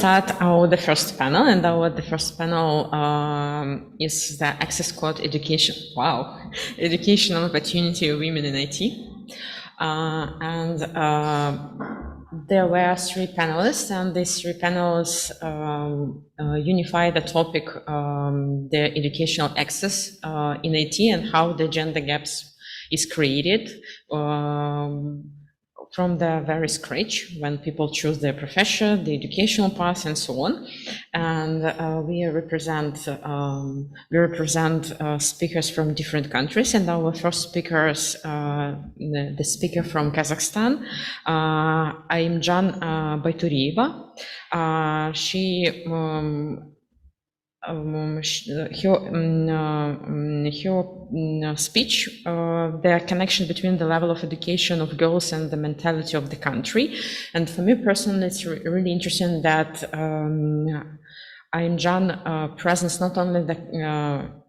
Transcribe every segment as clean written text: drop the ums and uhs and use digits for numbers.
start the first panel, and the first panel is the access code education. Wow, educational opportunity of women in IT. There were 3 panelists, and these 3 panels unify the topic, the educational access in IT and how the gender gaps is created from the very scratch when people choose their profession, the educational path, and so on. And we represent speakers from different countries. And our first speakers, the speaker from Kazakhstan, AIYMZHAN BAITUREYEVA. Her speech, the connection between the level of education of girls and the mentality of the country. And for me personally, it's really interesting that AIYMZHAN presents not only the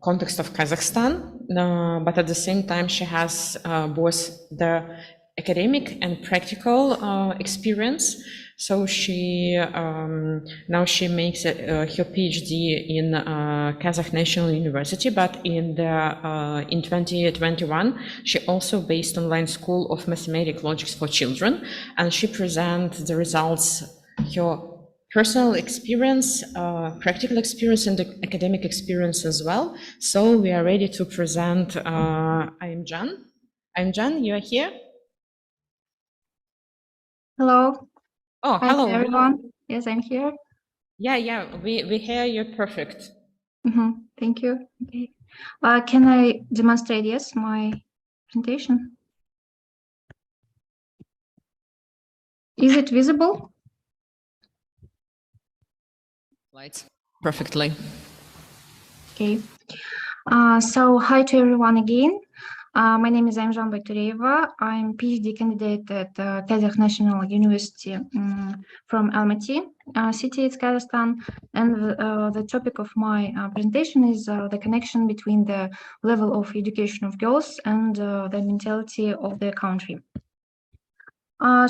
context of Kazakhstan, but at the same time she has both the academic and practical experience. So she now she makes her PhD in Kazakh National University, but in 2021 she also based online school of mathematics logics for children, and she presents the results, her personal experience, practical experience, and the academic experience as well. So we are ready to present AIYMZHAN. AIYMZHAN, you are here? Hello. Oh, hello. Hi, everyone. Yes, I'm here. Yeah, we hear you perfect. Thank you. Okay. Can I demonstrate, yes, my presentation? Is it visible? Lights perfectly. Okay. So hi to everyone again. My name is AIYMZHAN BAITUREYEVA. I'm PhD candidate at Kazakh National University from Almaty city, it's Kazakhstan. And the topic of my presentation is the connection between the level of education of girls and the mentality of the country. I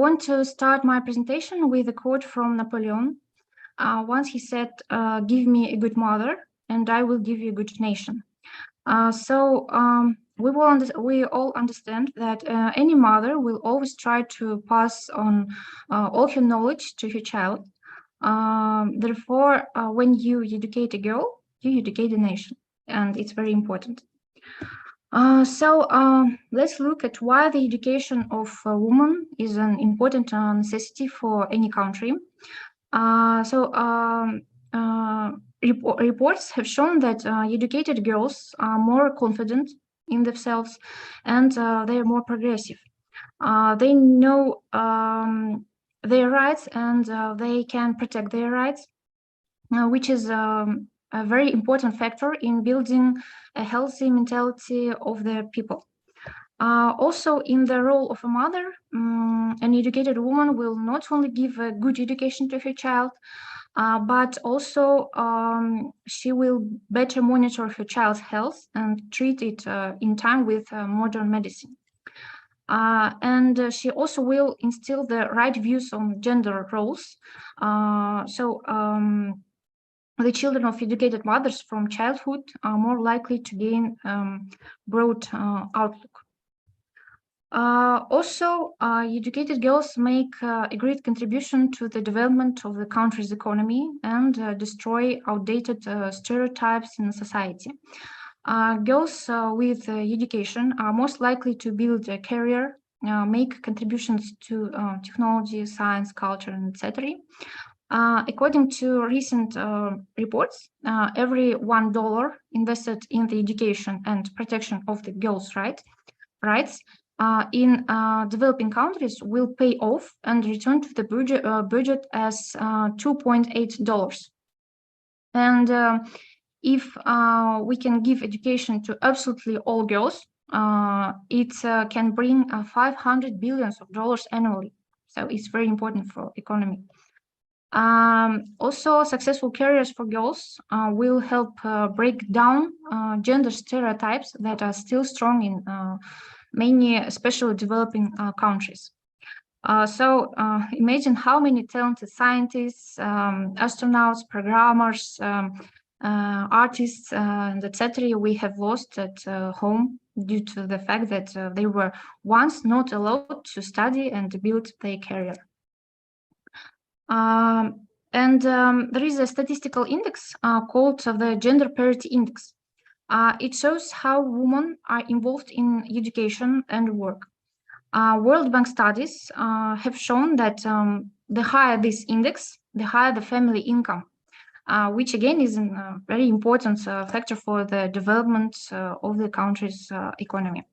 want to start my presentation with a quote from Napoleon. Once he said, "Give me a good mother, and I will give you a good nation." We all understand that any mother will always try to pass on all her knowledge to her child. Therefore, when you educate a girl, you educate a nation, and it's very important. Let's look at why the education of a woman is an important necessity for any country. Reports have shown that educated girls are more confident in themselves, and they are more progressive. They know their rights, and they can protect their rights, which is a very important factor in building a healthy mentality of the people. Also, in the role of a mother, an educated woman will not only give a good education to her child, but also she will better monitor her child's health and treat it in time with modern medicine. And she also will instill the right views on gender roles. The children of educated mothers from childhood are more likely to gain broad outlook. Educated girls make a great contribution to the development of the country's economy and destroy outdated stereotypes in society. Girls with education are most likely to build a career, make contributions to technology, science, culture, and etc. According to recent reports, every $1 invested in the education and protection of the girls' rights in developing countries will pay off and return to the budget as $2.8. And if we can give education to absolutely all girls, it can bring $500 billion annually. So it's very important for economy. Also, successful careers for girls will help break down gender stereotypes that are still strong in many, especially developing countries. Imagine how many talented scientists, astronauts, programmers, artists, and etc. we have lost at home due to the fact that they were once not allowed to study and build their career. There is a statistical index called the Gender Parity Index. It shows how women are involved in education and work. World Bank studies have shown that the higher this index, the higher the family income, which again is a very important factor for the development of the country's economy.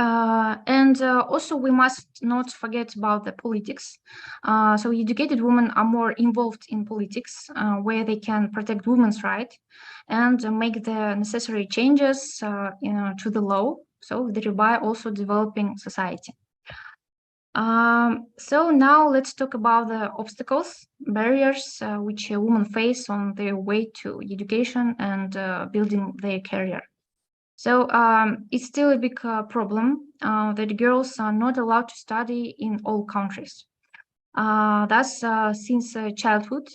Also, we must not forget about the politics. So educated women are more involved in politics, where they can protect women's rights and make the necessary changes to the law, so thereby also developing society. So now let's talk about the obstacles, barriers which women face on their way to education and building their career. So it's still a big problem that girls are not allowed to study in all countries. Thus, since childhood,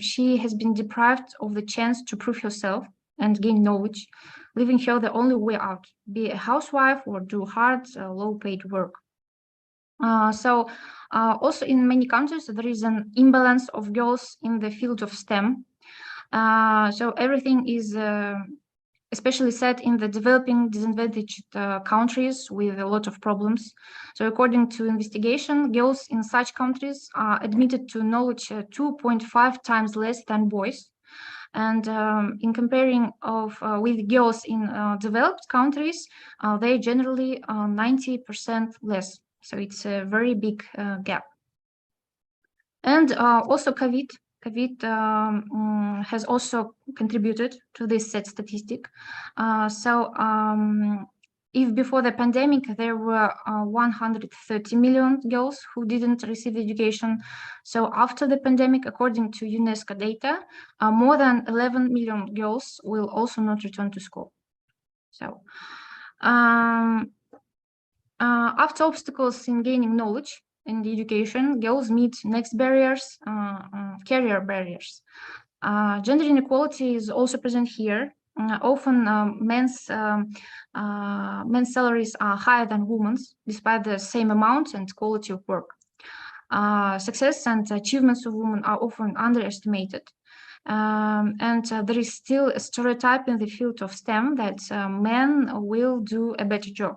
she has been deprived of the chance to prove herself and gain knowledge, leaving her the only way out, be a housewife or do hard, low-paid work. Also in many countries, there is an imbalance of girls in the field of STEM. So everything is especially set in the developing disadvantaged countries with a lot of problems. So according to investigation, girls in such countries are admitted to knowledge 2.5 times less than boys. And in comparing with girls in developed countries, they're generally 90% less. So it's a very big gap. And also COVID has also contributed to this sad statistic. If before the pandemic there were 130 million girls who didn't receive education, so after the pandemic, according to UNESCO data, more than 11 million girls will also not return to school. So after obstacles in gaining knowledge in the education, girls meet next barriers, career barriers. Gender inequality is also present here. Often men's salaries are higher than women's, despite the same amount and quality of work. Success and achievements of women are often underestimated. There is still a stereotype in the field of STEM that men will do a better job.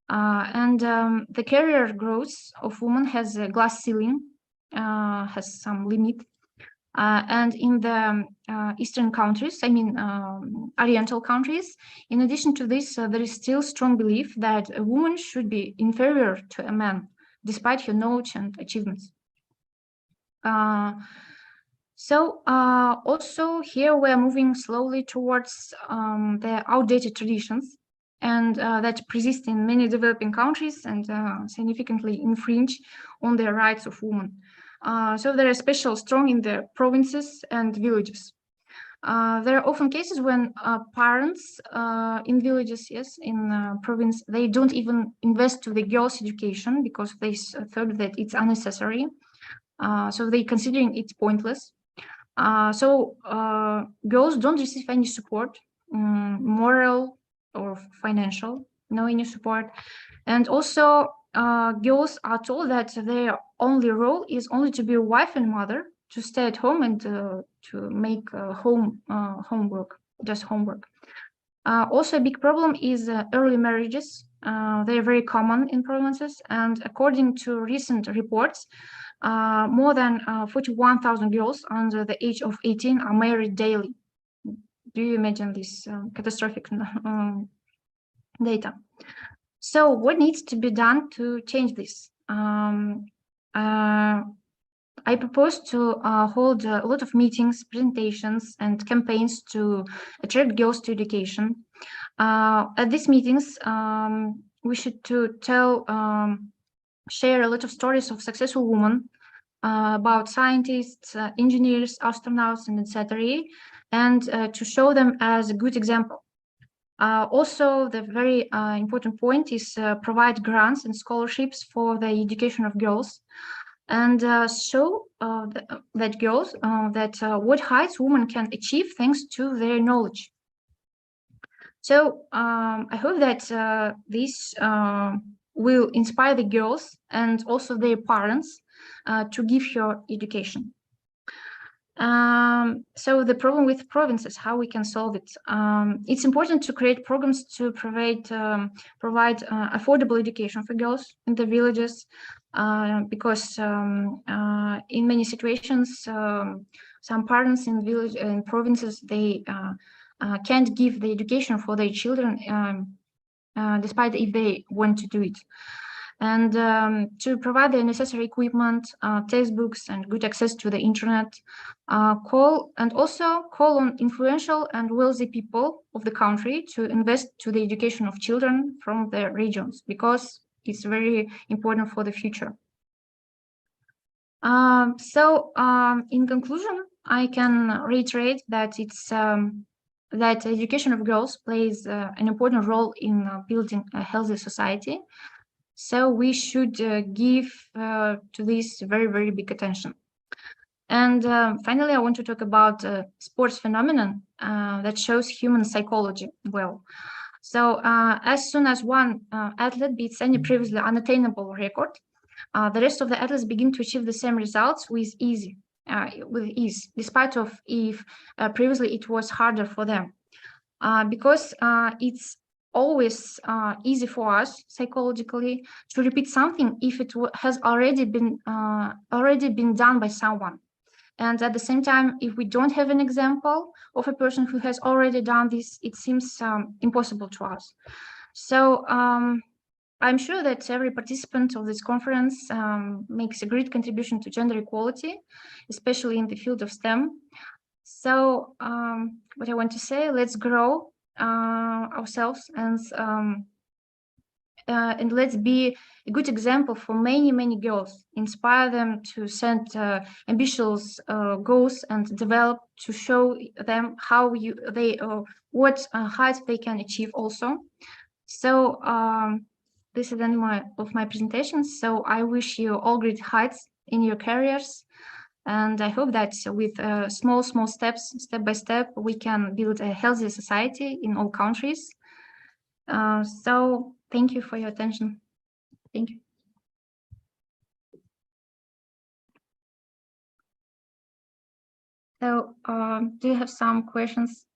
The career growth of women has a glass ceiling, has some limit. And in the Eastern countries, I mean Oriental countries, in addition to this, there is still strong belief that a woman should be inferior to a man, despite her knowledge and achievements. Also here we're moving slowly towards the outdated traditions and that persist in many developing countries and significantly infringe on the rights of women. So they're especially strong in the provinces and villages. There are often cases when parents in villages, yes, in province, they don't even invest to the girls' education because they thought that it's unnecessary. So they considering it pointless. Girls don't receive any support, moral or financial, no any support. And also girls are told that their only role is only to be a wife and mother, to stay at home and to make homework, just homework. Also a big problem is early marriages. They're very common in provinces, and according to recent reports, more than 41,000 girls under the age of 18 are married daily. Do you imagine this catastrophic data? So what needs to be done to change this? I propose to hold a lot of meetings, presentations, and campaigns to attract girls to education. At these meetings, we should share a lot of stories of successful women about scientists, engineers, astronauts, and etc., and to show them as a good example. Also, the very important point is provide grants and scholarships for the education of girls, and show that girls that what heights women can achieve thanks to their knowledge. So I hope that this will inspire the girls and also their parents to give her education. So the problem with provinces, how we can solve it? It's important to create programs to provide affordable education for girls in the villages, because in many situations, some parents in provinces, they can't give the education for their children, despite if they want to do it. And to provide the necessary equipment, textbooks, and good access to the internet, call on influential and wealthy people of the country to invest to the education of children from the regions, because it's very important for the future. In conclusion, I can reiterate that that education of girls plays an important role in building a healthy society. So we should give to this very, very big attention. And finally, I want to talk about sports phenomenon that shows human psychology well. So as soon as one athlete beats any previously unattainable record, the rest of the athletes begin to achieve the same results with ease, despite of if previously it was harder for them. Because it's always easy for us psychologically to repeat something if it has already been done by someone. And at the same time, if we don't have an example of a person who has already done this, it seems impossible to us. So I'm sure that every participant of this conference makes a great contribution to gender equality, especially in the field of STEM. So what I want to say, let's grow ourselves and let's be a good example for many, many girls, inspire them to set ambitious goals and develop, to show them how what heights they can achieve also. So this is the end of my presentation. So I wish you all great heights in your careers. And I hope that with small steps, step by step, we can build a healthy society in all countries. So thank you for your attention. Thank you. So do you have some questions?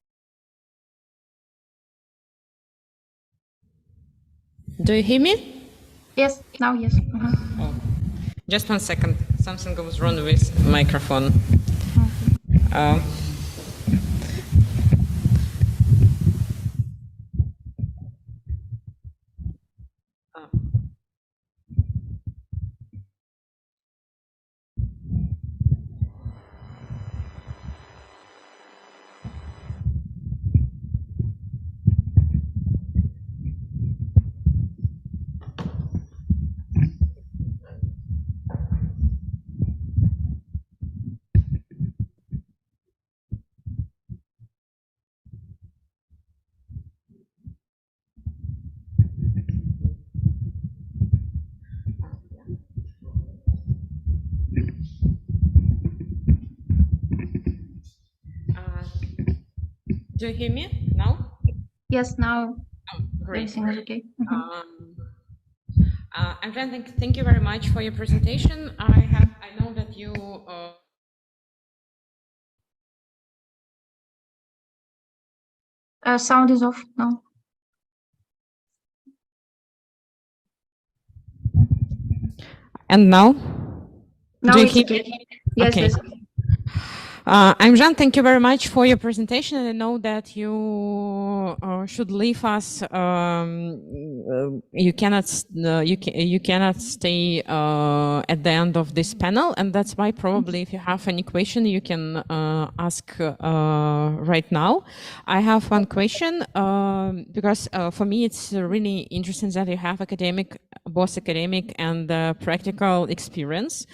Do you hear me? Yes, now yes. Oh. Just 1 second. Something goes wrong with microphone. Do you hear me now? Yes, now Great. everything is okay. MARINA, thank you very much for your presentation. I know that you sound is off now. And now? Now Do you it's hear okay. me? Yes, Okay. yes. AIYMZHAN, thank you very much for your presentation. I know that you should leave us. You cannot stay at the end of this panel, and that's why probably if you have any question, you can ask right now. I have one question because for me it's really interesting that you have both academic and practical experience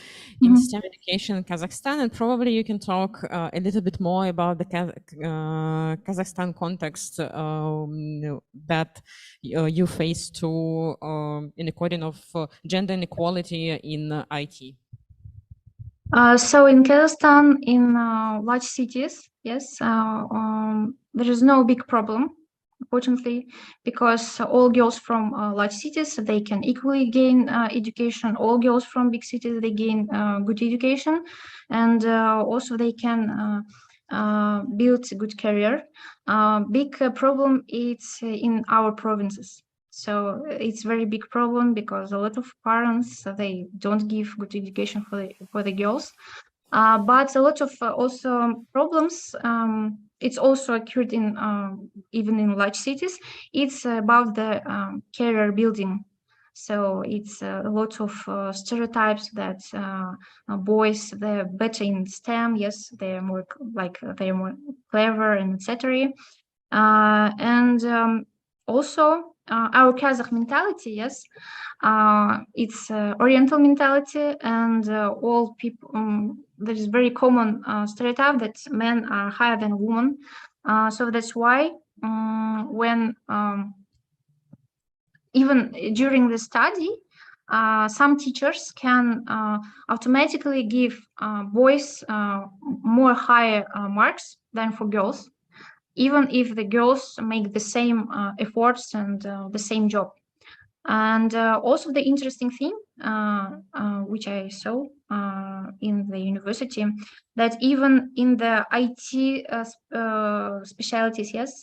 in STEM education in Kazakhstan, and probably you can talk a little bit more about the Kazakhstan context that you face to inequality of gender inequality in IT. So in Kazakhstan, in large cities, yes, there is no big problem, unfortunately, because all girls from large cities, they can equally gain education. All girls from big cities, they gain good education, and also they can build a good career. Big problem is in our provinces. So it's very big problem because a lot of parents, they don't give good education for the girls. But a lot of also problems, it's also occurred in even in large cities. It's about the career building. So it's a lot of stereotypes that boys, they're better in STEM. Yes, they're more they're more clever and etc. And also our Kazakh mentality, yes, it's Oriental mentality, and all people. There is very common stereotype that men are higher than women. So that's why when even during the study, some teachers can automatically give boys more higher marks than for girls, even if the girls make the same efforts and the same job. And also the interesting thing, which I saw in the university, that even in the IT specialties, yes,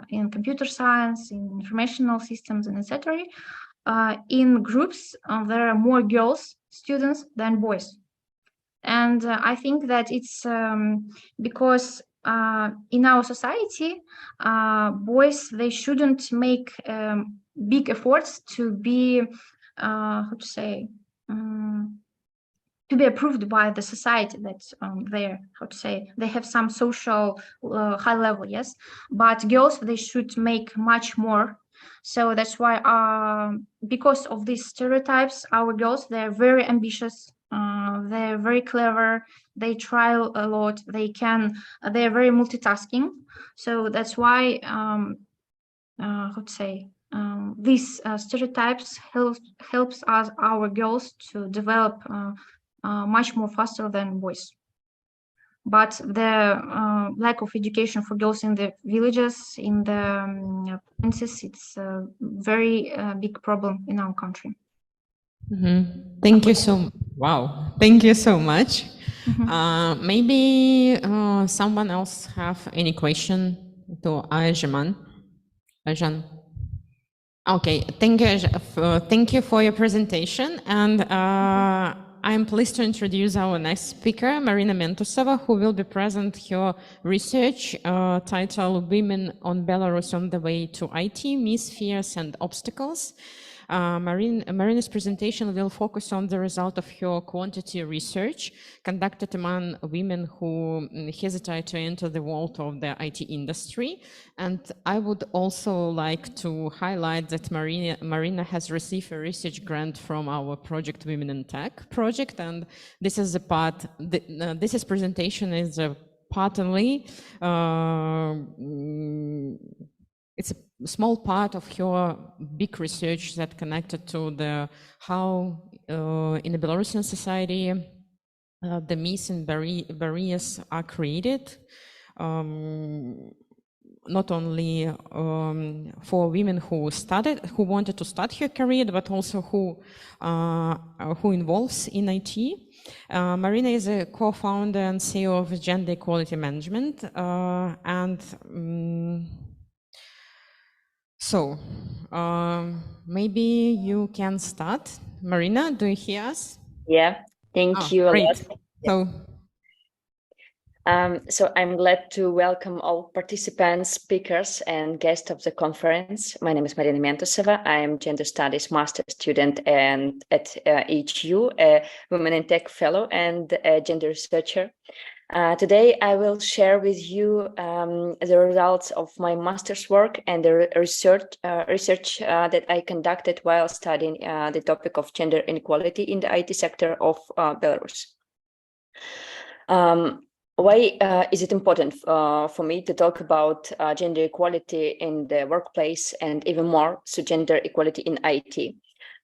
in computer science, in informational systems, and etc., in groups, there are more girls students than boys. And I think that it's because in our society, boys, they shouldn't make big efforts to be, how to say, to be approved by the society that they're, how to say, they have some social high level, yes. But girls, they should make much more. So that's why, because of these stereotypes, our girls, they're very ambitious. They're very clever. They try a lot. They're very multitasking. So that's why, how to say, these stereotypes helps us, our girls, to develop much more faster than boys. But the lack of education for girls in the villages, in the provinces, it's a very big problem in our country. Mm-hmm. Thank you so. Wow, thank you so much. Mm-hmm. Maybe someone else have any question to AIYMZHAN? AIYMZHAN. Okay, thank you for your presentation, and I'm pleased to introduce our next speaker, Marina Mentusova, who will be present her research titled "Women on Belarus on the Way to IT: Myths, Fears, and Obstacles." Marina's presentation will focus on the result of her quantity research conducted among women who hesitate to enter the world of the IT industry. And I would also like to highlight that Marina has received a research grant from our project Women in Tech project, and this is a part. This presentation is partly. It's a small part of her big research that connected to how in the Belarusian society the myths and barriers are created, not only for women who wanted to start her career, but also who involves in IT. Marina is a co-founder and CEO of Gender Equality Management, so maybe you can start. Marina, do you hear us? Yeah, thank you a great. lot. So I'm glad to welcome all participants, speakers, and guests of the conference. My name is Marina Mentusova. I am Gender Studies Master student and at EHU, a Women in Tech Fellow and a gender researcher. Today, I will share with you the results of my master's work and the research that I conducted while studying the topic of gender inequality in the IT sector of Belarus. Why is it important for me to talk about gender equality in the workplace and even more so gender equality in IT?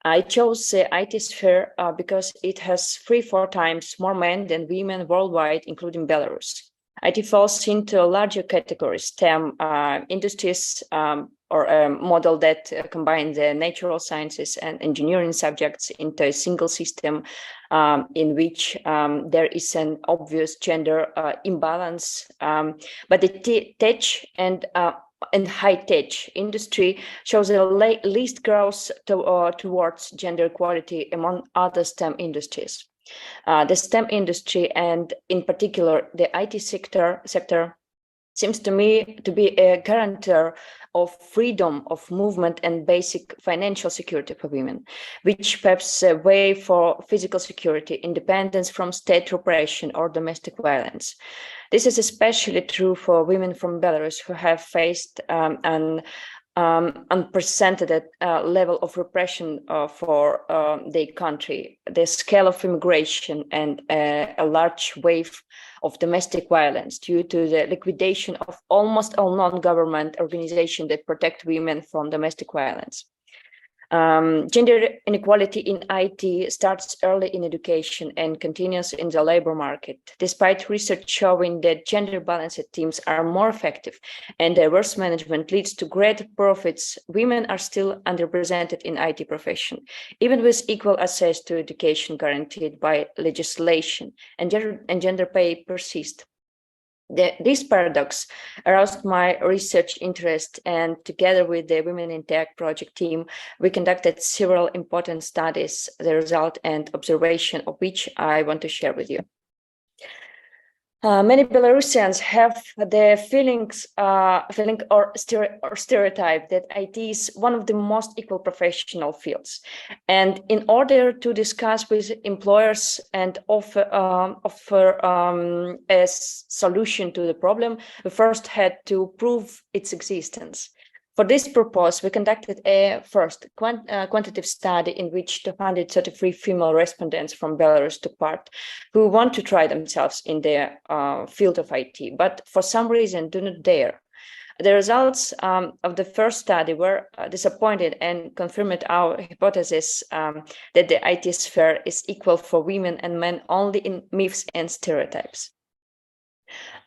I chose the IT sphere because it has 3-4 times more men than women worldwide, including Belarus. IT falls into larger categories, STEM industries, or a model that combines the natural sciences and engineering subjects into a single system in which there is an obvious gender imbalance. But the tech and high-tech industry shows the least growth towards gender equality among other STEM industries. The STEM industry, and in particular the IT sector, seems to me to be a guarantor of freedom of movement and basic financial security for women, which paves the way for physical security, independence from state repression or domestic violence. This is especially true for women from Belarus who have faced an unprecedented level of repression for their country, the scale of immigration, and a large wave of domestic violence due to the liquidation of almost all non-government organizations that protect women from domestic violence. Gender inequality in IT starts early in education and continues in the labor market, despite research showing that gender balanced teams are more effective and diverse management leads to greater profits. Women are still underrepresented in IT profession, even with equal access to education guaranteed by legislation, and gender pay persists. This paradox aroused my research interest, and together with the Women in Tech project team, we conducted several important studies, the result and observation of which I want to share with you. Many Belarusians have the feeling or stereotype that IT is one of the most equal professional fields. And in order to discuss with employers and offer a solution to the problem, we first had to prove its existence. For this purpose, we conducted a first quantitative study in which 233 female respondents from Belarus took part, who want to try themselves in the field of IT, but for some reason do not dare. The results of the first study were disappointed and confirmed our hypothesis that the IT sphere is equal for women and men only in myths and stereotypes.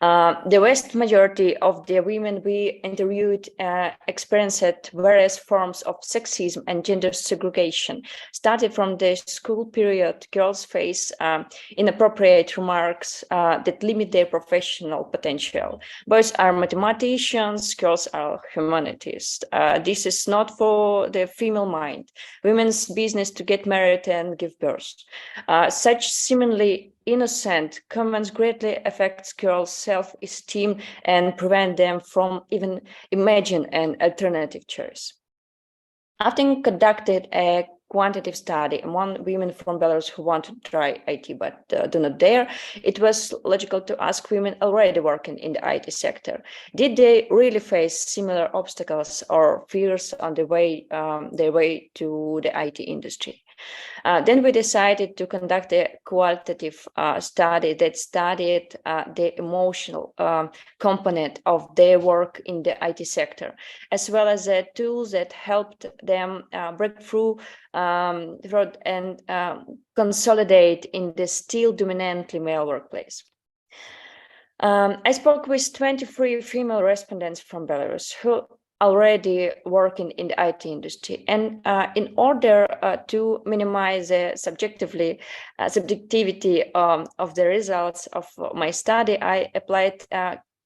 The vast majority of the women we interviewed experienced various forms of sexism and gender segregation. Starting from the school period, girls face inappropriate remarks that limit their professional potential. Boys are mathematicians, girls are humanities. This is not for the female mind. Women's business to get married and give birth. Such seemingly innocent comments greatly affects girls' self-esteem and prevent them from even imagine an alternative choice. After conducted a quantitative study among women from Belarus who want to try IT but do not dare, it was logical to ask women already working in the IT sector, did they really face similar obstacles or fears on their way to the IT industry? Then we decided to conduct a qualitative study that studied the emotional component of their work in the IT sector, as well as the tools that helped them break through and consolidate in the still dominantly male workplace. I spoke with 23 female respondents from Belarus who already working in the IT industry, and in order to minimize the subjectivity of the results of my study, I applied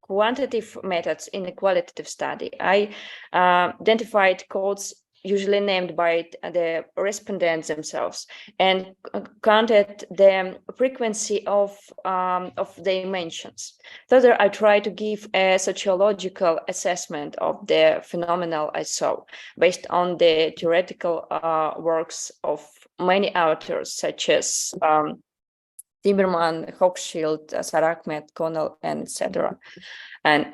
quantitative methods in a qualitative study. I identified codes usually named by the respondents themselves and counted the frequency of their mentions. Further, I tried to give a sociological assessment of the phenomenon I saw based on the theoretical works of many authors such as Timmerman, Hochschild, Sarahmet, Connell, and etc. And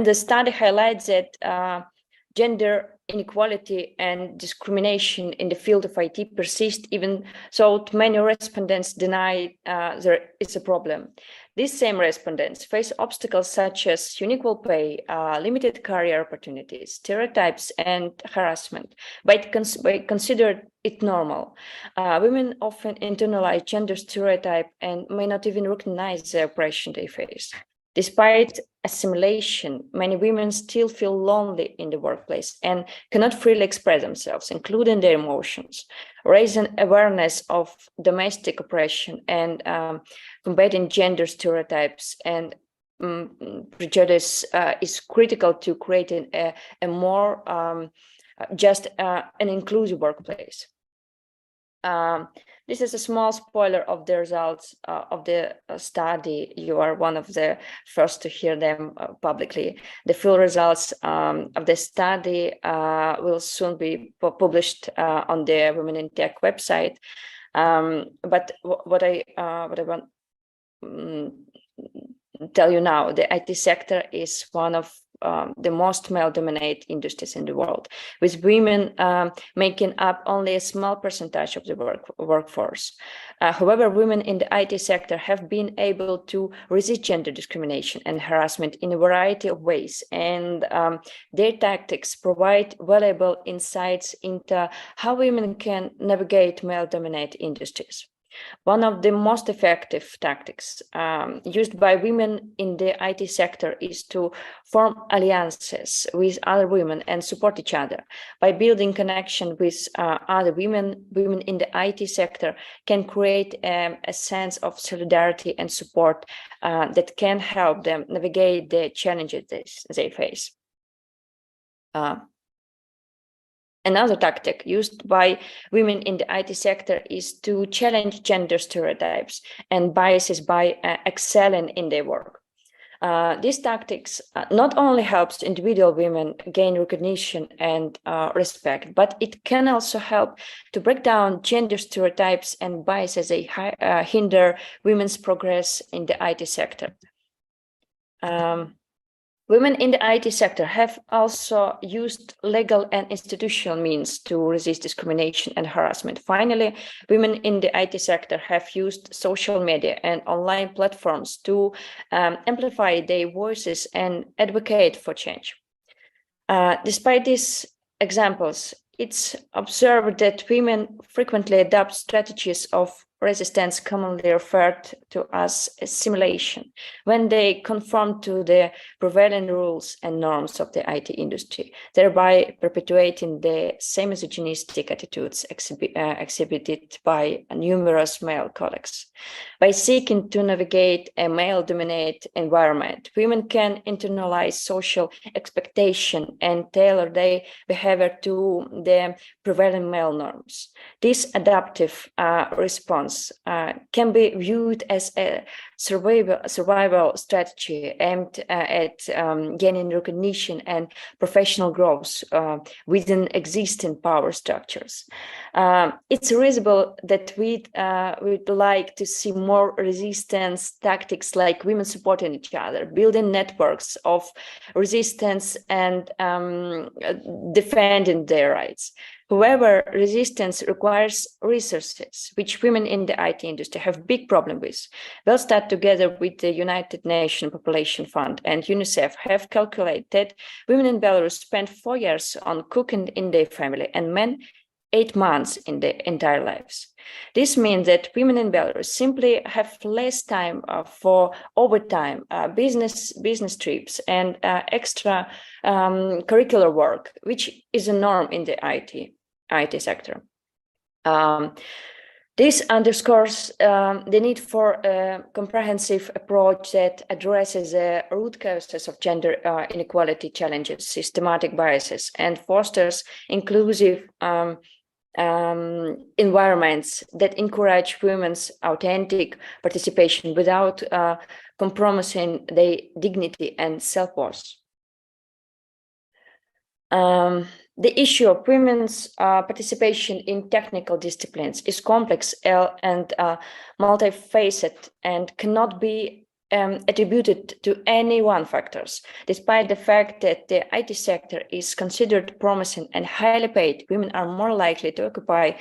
the study highlights that gender inequality and discrimination in the field of IT persist, even though many respondents deny there is a problem. These same respondents face obstacles such as unequal pay, limited career opportunities, stereotypes, and harassment, but consider it normal. Women often internalize gender stereotype and may not even recognize the oppression they face. Despite assimilation, many women still feel lonely in the workplace and cannot freely express themselves, including their emotions. Raising awareness of domestic oppression and combating gender stereotypes and prejudice is critical to creating a more just an inclusive workplace. This is a small spoiler of the results of the study. You are one of the first to hear them publicly. The full results of the study will soon be published on the Women in Tech website. But what I want to tell you now, the IT sector is one of the most male-dominated industries in the world, with women making up only a small percentage of the workforce. However, women in the IT sector have been able to resist gender discrimination and harassment in a variety of ways, and their tactics provide valuable insights into how women can navigate male-dominated industries. One of the most effective tactics used by women in the IT sector is to form alliances with other women and support each other. By building connection with other women, women in the IT sector can create a sense of solidarity and support that can help them navigate the challenges they face. Another tactic used by women in the IT sector is to challenge gender stereotypes and biases by excelling in their work. These tactics not only helps individual women gain recognition and respect, but it can also help to break down gender stereotypes and biases that hinder women's progress in the IT sector. Women in the IT sector have also used legal and institutional means to resist discrimination and harassment. Finally, women in the IT sector have used social media and online platforms to amplify their voices and advocate for change. Despite these examples, it's observed that women frequently adopt strategies of resistance, commonly referred to as assimilation, when they conform to the prevailing rules and norms of the IT industry, thereby perpetuating the same misogynistic attitudes exhibited by numerous male colleagues. By seeking to navigate a male-dominated environment, women can internalize social expectation and tailor their behavior to the prevailing male norms. This adaptive response can be viewed as a survival strategy aimed at gaining recognition and professional growth within existing power structures. It's reasonable that we'd like to see more resistance tactics like women supporting each other, building networks of resistance and defending their rights. However, resistance requires resources, which women in the IT industry have big problem with. We'll start together with the United Nations Population Fund and UNICEF have calculated women in Belarus spend 4 years on cooking in their family and men 8 months in their entire lives. This means that women in Belarus simply have less time for overtime, business trips, and extra curricular work, which is a norm in the IT sector. This underscores the need for a comprehensive approach that addresses the root causes of gender inequality challenges, systematic biases, and fosters inclusive environments that encourage women's authentic participation without compromising their dignity and self-worth. The issue of women's participation in technical disciplines is complex and multifaceted and cannot be attributed to any one factors. Despite the fact that the IT sector is considered promising and highly paid, women are more likely to occupy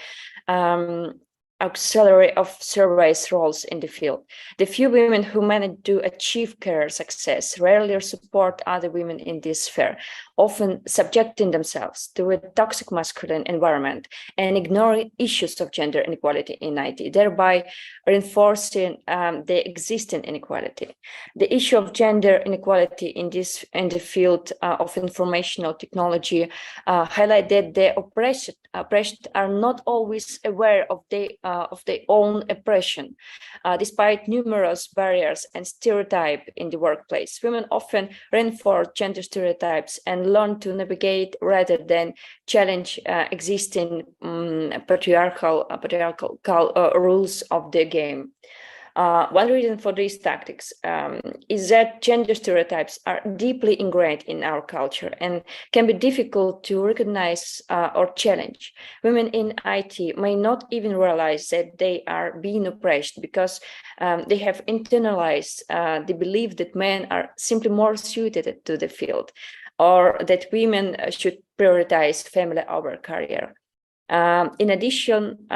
auxiliary of service roles in the field. The few women who manage to achieve career success rarely support other women in this sphere, often subjecting themselves to a toxic masculine environment and ignoring issues of gender inequality in IT, thereby reinforcing the existing inequality. The issue of gender inequality in the field of informational technology highlight that the oppressed are not always aware of their own oppression. Despite numerous barriers and stereotypes in the workplace, women often reinforce gender stereotypes and learn to navigate rather than challenge existing patriarchal rules of the game. One reason for these tactics is that gender stereotypes are deeply ingrained in our culture and can be difficult to recognize or challenge. Women in IT may not even realize that they are being oppressed because they have internalized the belief that men are simply more suited to the field, or that women should prioritize family over career. In addition,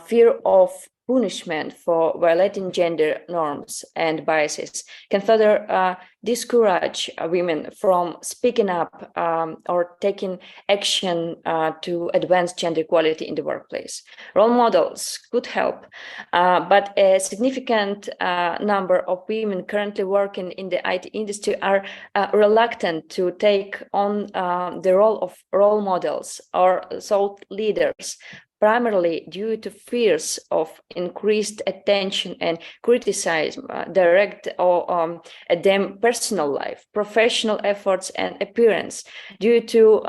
fear of punishment for violating gender norms and biases can further discourage women from speaking up or taking action to advance gender equality in the workplace. Role models could help, but a significant number of women currently working in the IT industry are reluctant to take on the role of role models or thought leaders, primarily due to fears of increased attention and criticism direct at their personal life, professional efforts, and appearance, due to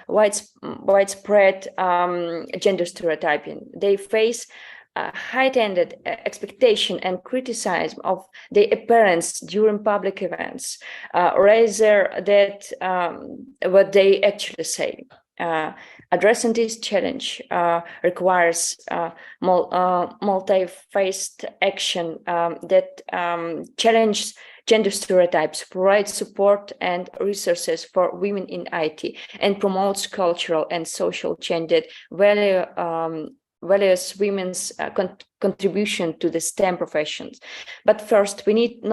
widespread gender stereotyping. They face heightened expectation and criticism of their appearance during public events, rather than what they actually say. Addressing this challenge requires multi-faced action that challenges gender stereotypes, provides support and resources for women in IT, and promotes cultural and social change that values women's contribution to the STEM professions. But first, we need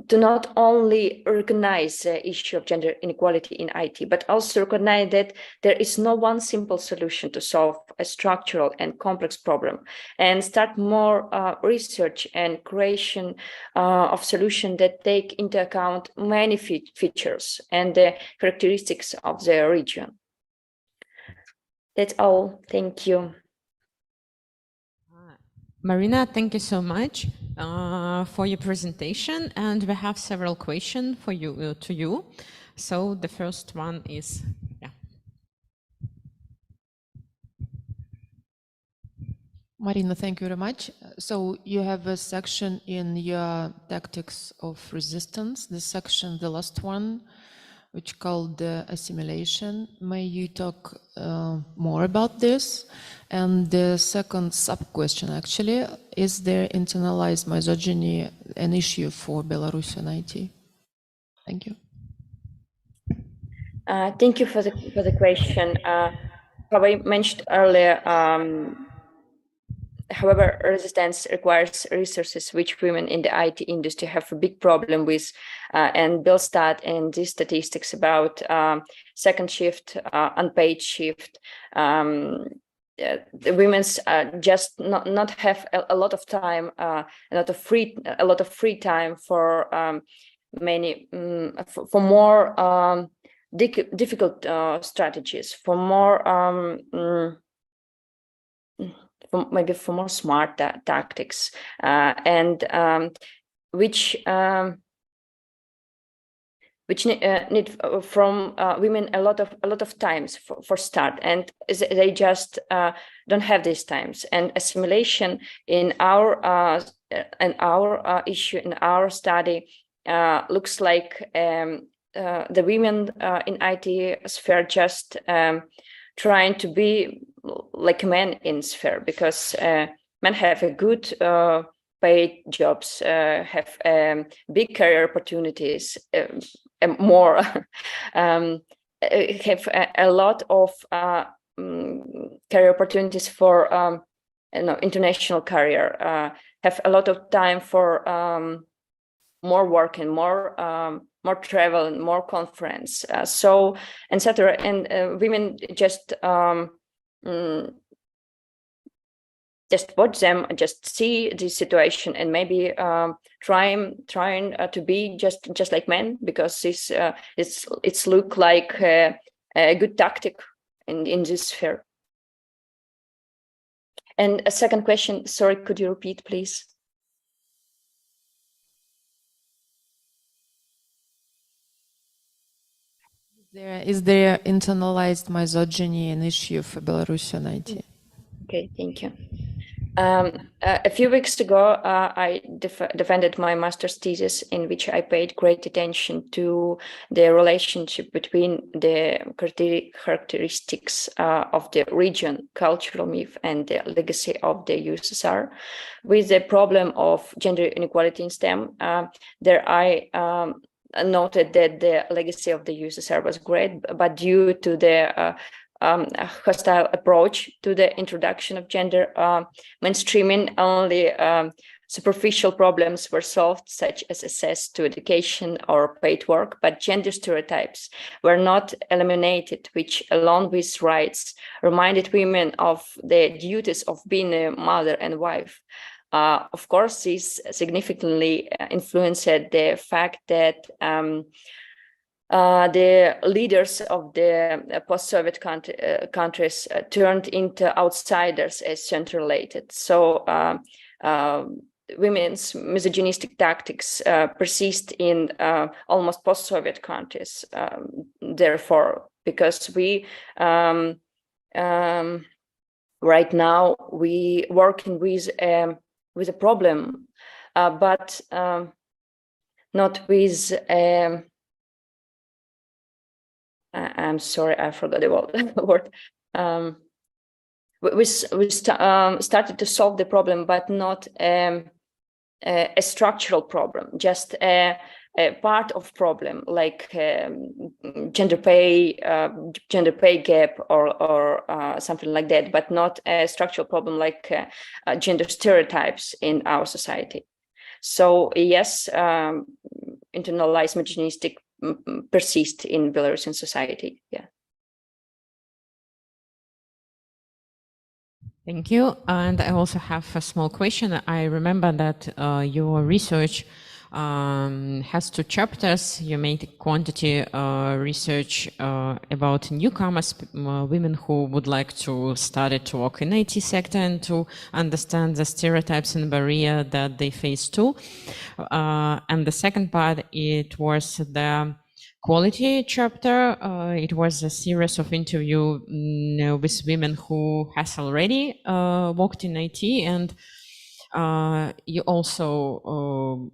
to not only recognize the issue of gender inequality in IT, but also recognize that there is no one simple solution to solve a structural and complex problem, and start more research and creation of solutions that take into account many features and the characteristics of the region. That's all. Thank you. Marina, thank you so much for your presentation, and we have several questions for you to you. So the first one is, Marina, thank you very much. So you have a section in your tactics of resistance, the section, the last one, which called assimilation. May you talk more about this? And the second sub-question, actually, is there internalized misogyny an issue for Belarusian IT? Thank you. Thank you for the question. How I mentioned earlier, however, resistance requires resources which women in the IT industry have a big problem with, and Belstat and these statistics about second shift, unpaid shift, the women's just not have a lot of time, a lot of free time for many for more difficult strategies, for more maybe for more smart tactics, and which need from women a lot of times for start, and they just don't have these times. And assimilation in our issue, in our study, looks like the women in IT sphere just trying to be like men in sphere, because men have a good paid jobs, have big career opportunities, more, have a lot of career opportunities for international career, have a lot of time for more work and more travel and more conference, so etc. And women just watch them, just see the situation, and maybe trying to be just like men, because it's look like a good tactic in this sphere. And a second question, sorry, could you repeat, please? Is there internalized misogyny an issue for Belarusian IT? Okay, thank you. A few weeks ago, I defended my master's thesis, in which I paid great attention to the relationship between the characteristics of the region, cultural myth, and the legacy of the USSR, with the problem of gender inequality in STEM. There I noted that the legacy of the USSR was great, but due to the hostile approach to the introduction of gender mainstreaming, only superficial problems were solved, such as access to education or paid work, but gender stereotypes were not eliminated, which, along with rights, reminded women of the duties of being a mother and wife. Of course, this significantly influenced the fact that the leaders of the post-Soviet countries turned into outsiders as gender-related. So women's misogynistic tactics persist in almost post-Soviet countries. Therefore, because we right now we working with a problem, but not with I'm sorry, I forgot the word. We started to solve the problem, but not a structural problem, just a part of problem, like gender pay gap or something like that, but not a structural problem like gender stereotypes in our society. So yes, internalized misogynistic persist in Belarusian society. Yeah. Thank you. And I also have a small question. I remember that your research has 2 chapters. You made quantity research about newcomers, women who would like to study to work in IT sector and to understand the stereotypes and barrier that they face too. And the second part, it was the quality chapter. It was a series of interview with women who has already worked in IT, and you also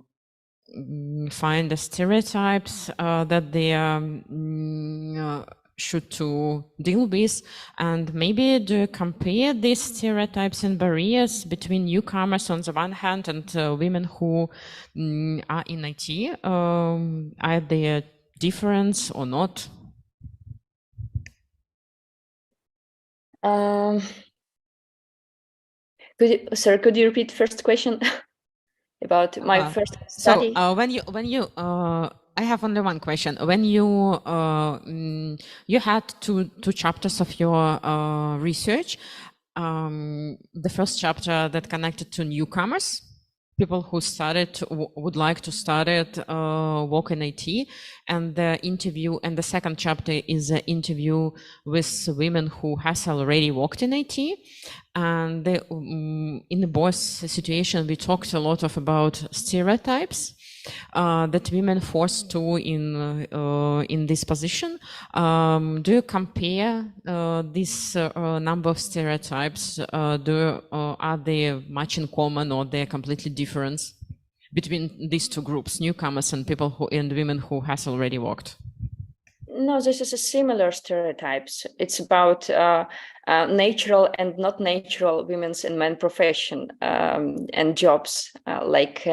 find the stereotypes that they should to deal with, and maybe do you compare these stereotypes and barriers between newcomers on the one hand and women who are in IT? Are they difference or not? Could you repeat first question about my first study? So when you I have only one question. When you you had two chapters of your research, the first chapter that connected to newcomers, people who would like to start work in IT, and the interview, and the second chapter is an interview with women who has already worked in IT. And in the both situation, we talked a lot about stereotypes that women forced to in this position. Do you compare this number of stereotypes? Are they much in common, or they're completely different between these two groups, newcomers and people and women who has already worked? No, this is a similar stereotypes. It's about natural and not natural women's and men profession and jobs, like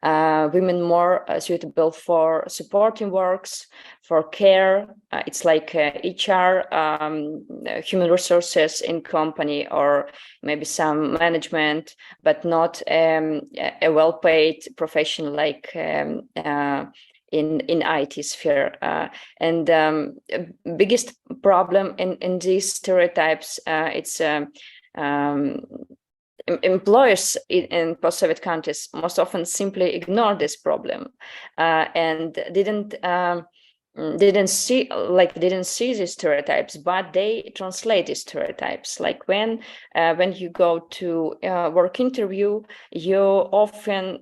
women more suitable for supporting works, for care. It's like HR, human resources in company, or maybe some management, but not a well-paid profession like in IT sphere. And biggest problem in these stereotypes, it's employers in post-Soviet countries most often simply ignore this problem and didn't see these stereotypes, but they translate these stereotypes. Like when you go to work interview, you often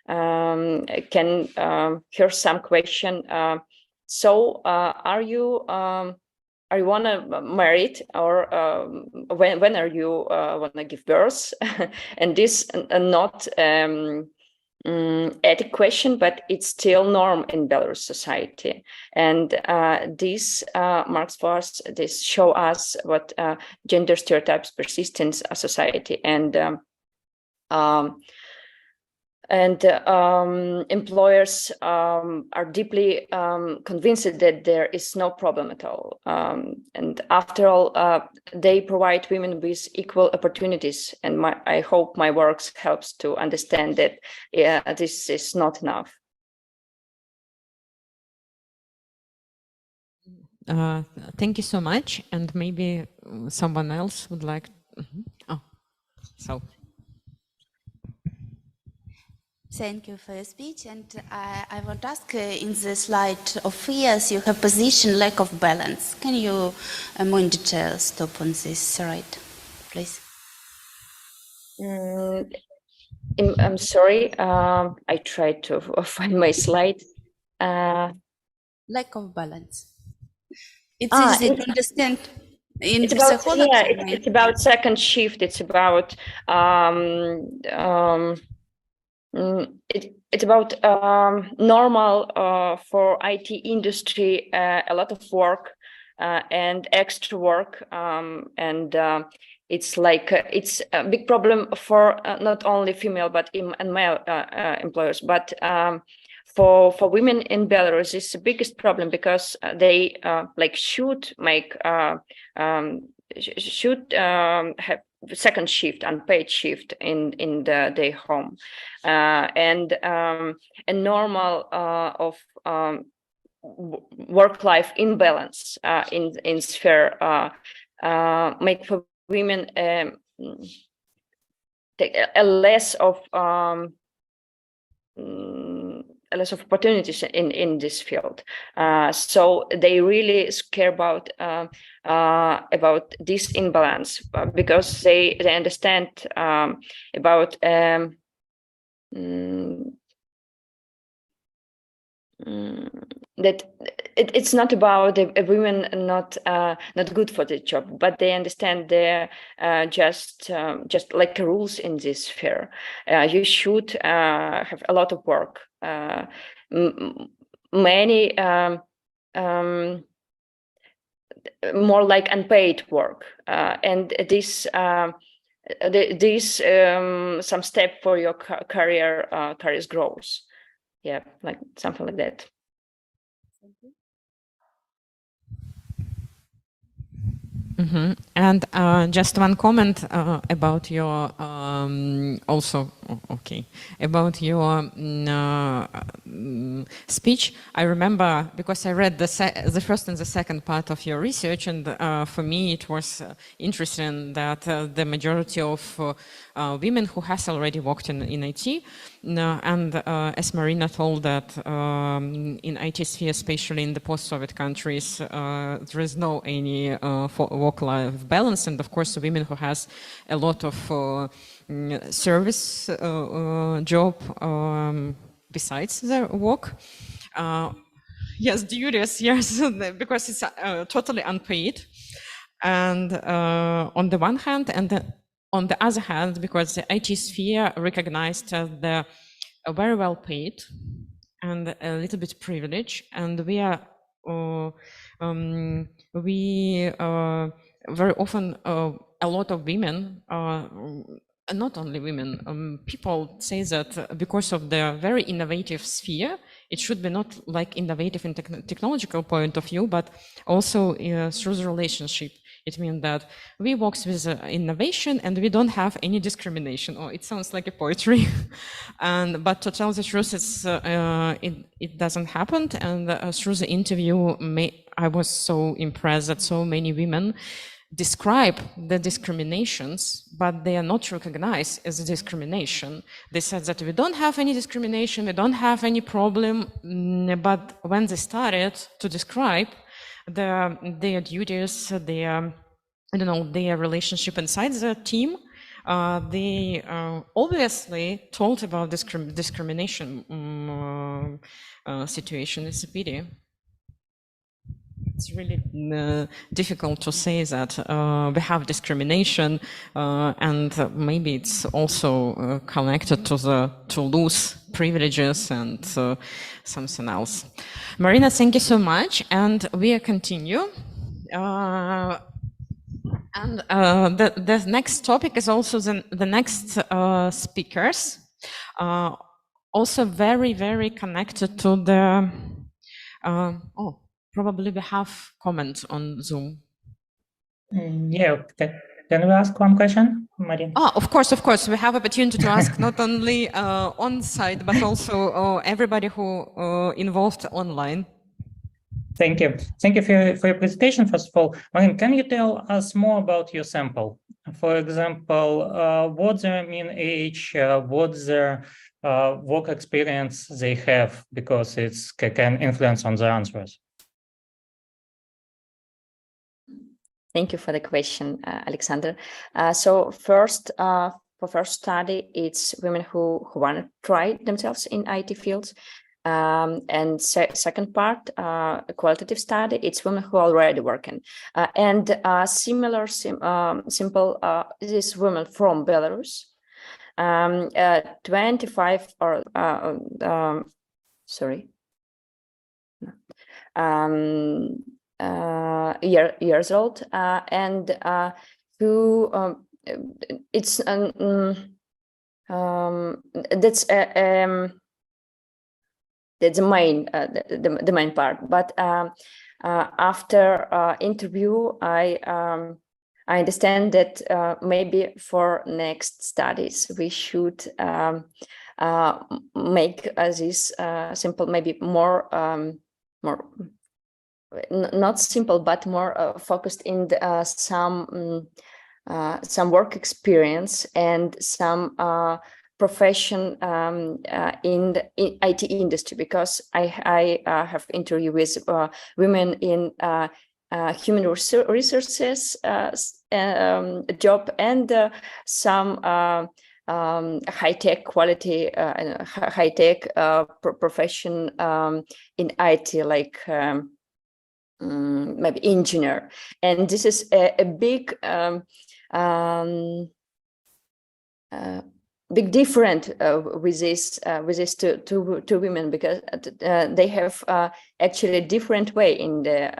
can hear some question. So are you wanna married, or when are you wanna give birth? And this not ethic question, but it's still norm in Belarus society. And this marks for us, this show us what gender stereotypes persist in a society. And employers are deeply convinced that there is no problem at all. And after all, they provide women with equal opportunities. And I hope my works helps to understand that this is not enough. Thank you so much. And maybe someone else would like. Oh, so. Thank you for your speech, and I want to ask, in the slide of fears, you have position lack of balance. Can you more in detail stop on this right, please? I'm sorry, I tried to find my slide. Lack of balance. It's easy to understand. It's about second shift. It's about it's about normal for IT industry, a lot of work and extra work, and it's like it's a big problem for not only female but and male employers, but for women in Belarus, it's the biggest problem, because they like should make have second shift, unpaid shift in their home, and a normal of work-life imbalance in sphere make for women take a less of opportunities in this field. So they really care about this imbalance, because they understand about that it's not about a women not good for the job, but they understand they're just like rules in this sphere. You should have a lot of work, many more like unpaid work, and this some step for your career's growth. Yeah, like something like that. Mm-hmm. And just one comment about your also about your speech. I remember, because I read the first and the second part of your research, and for me it was interesting that the majority of women who has already worked in IT, and as Marina told that in IT sphere, especially in the post-Soviet countries, there is no any work-life balance, and of course women who has a lot of service job besides their work. Yes, duties, yes, because it's totally unpaid. And on the one hand, and on the other hand, because the IT sphere recognized the very well paid and a little bit privileged, and we are we very often a lot of women, not only women, people say that because of the very innovative sphere, it should be not like innovative in technological point of view, but also through the relationship. It means that we work with innovation and we don't have any discrimination. Oh, it sounds like a poetry. But to tell the truth, it doesn't happen. And through the interview, I was so impressed that so many women describe the discriminations, but they are not recognized as a discrimination. They said that we don't have any discrimination, we don't have any problem, but when they started to describe their duties, their relationship inside the team, they obviously told about discrimination situation. It's a pity. It's really difficult to say that we have discrimination, and maybe it's also connected to lose privileges and something else. Marina, thank you so much, and we continue. The next topic is also the next speakers, also very, very connected to the. Probably we have comments on Zoom. Yeah, can we ask one question, Marina? Of course. We have opportunity to ask not only on site, but also everybody who involved online. Thank you. Thank you for your presentation, first of all. Marina, can you tell us more about your sample? For example, what's their mean age, what's their work experience they have, because it can influence on their answers. Thank you for the question, Alexander. So first, for first study, it's women who want to try themselves in IT fields. And second part, a qualitative study, it's women who are already working. Similar, simple, this women from Belarus, 25 or, years old, and who it's that's the main part. But after interview, I understand that maybe for next studies we should make this simple, maybe more not simple, but more focused in some work experience and some profession in the IT industry, because I have interviewed with women in human resources job and some high-tech quality, high-tech profession in IT, like maybe engineer. And this is a big big difference with these two women, because they have actually a different way in the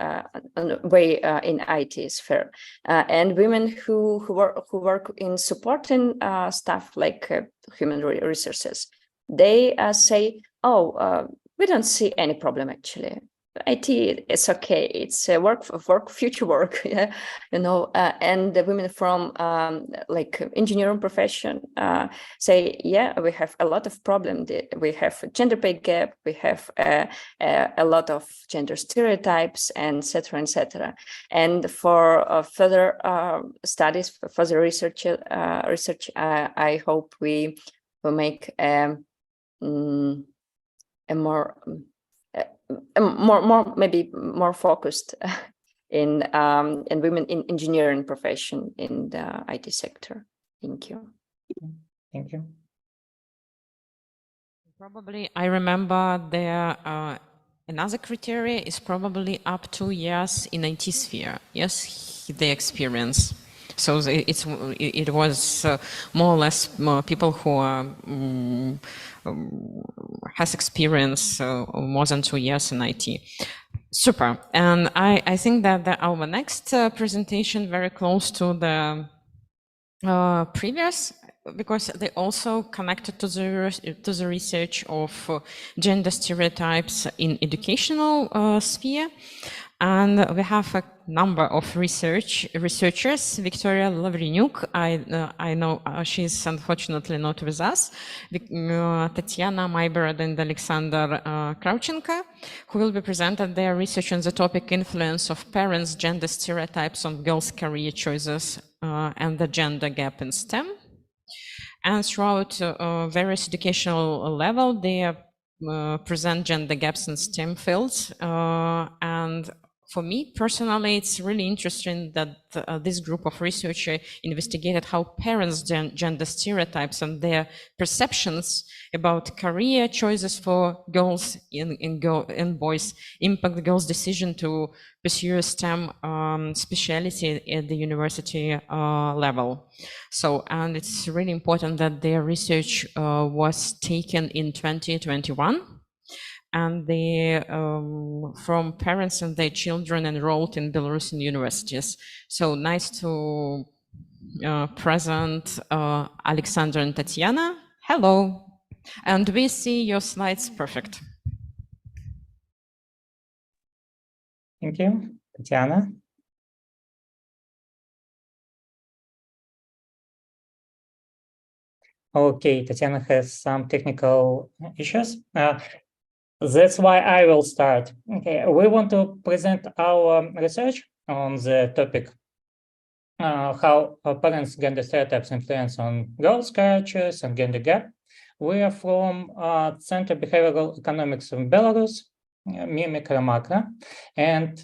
in IT sphere, and women who work in supporting stuff like human resources, they say, we don't see any problem actually. IT, it's okay. It's future work, yeah, and the women from like engineering profession say, yeah, we have a lot of problems. We have a gender pay gap. We have a lot of gender stereotypes, and etc., etc. And for further studies, for further research, I hope we will make a more maybe more focused in women in engineering profession in the IT sector. Thank you. Thank you. Probably I remember there another criteria is probably up 2 years in IT sphere. Yes, the experience. So it was more or less people who are has experience more than 2 years in IT. Super. And I think that our next presentation very close to the previous, because they also connected to the research of gender stereotypes in educational sphere. And we have a number of researchers. Viktoria LAVRINIUK, I know she's unfortunately not with us. TATIANA, MAIBARADA, and ALIAKSANDR KRAUCHANKA, who will be presenting their research on the topic influence of parents' gender stereotypes on girls' career choices and the gender gap in STEM. And throughout various educational level, they present gender gaps in STEM fields. And for me personally, it's really interesting that this group of researchers investigated how parents' gender stereotypes and their perceptions about career choices for girls and boys impact the girls' decision to pursue a STEM specialty at the university level. So, and it's really important that their research was taken in 2021. And they from parents and their children enrolled in Belarusian universities. So nice to present Alexander and Tatiana. Hello. And we see your slides perfect. Thank you, Tatiana. Okay, Tatiana has some technical issues. That's why I will start. Okay, we want to present our research on the topic how parents' gender stereotypes influence on girls' careers and gender gap. We are from Center Behavioral Economics in Belarus, MARINA. And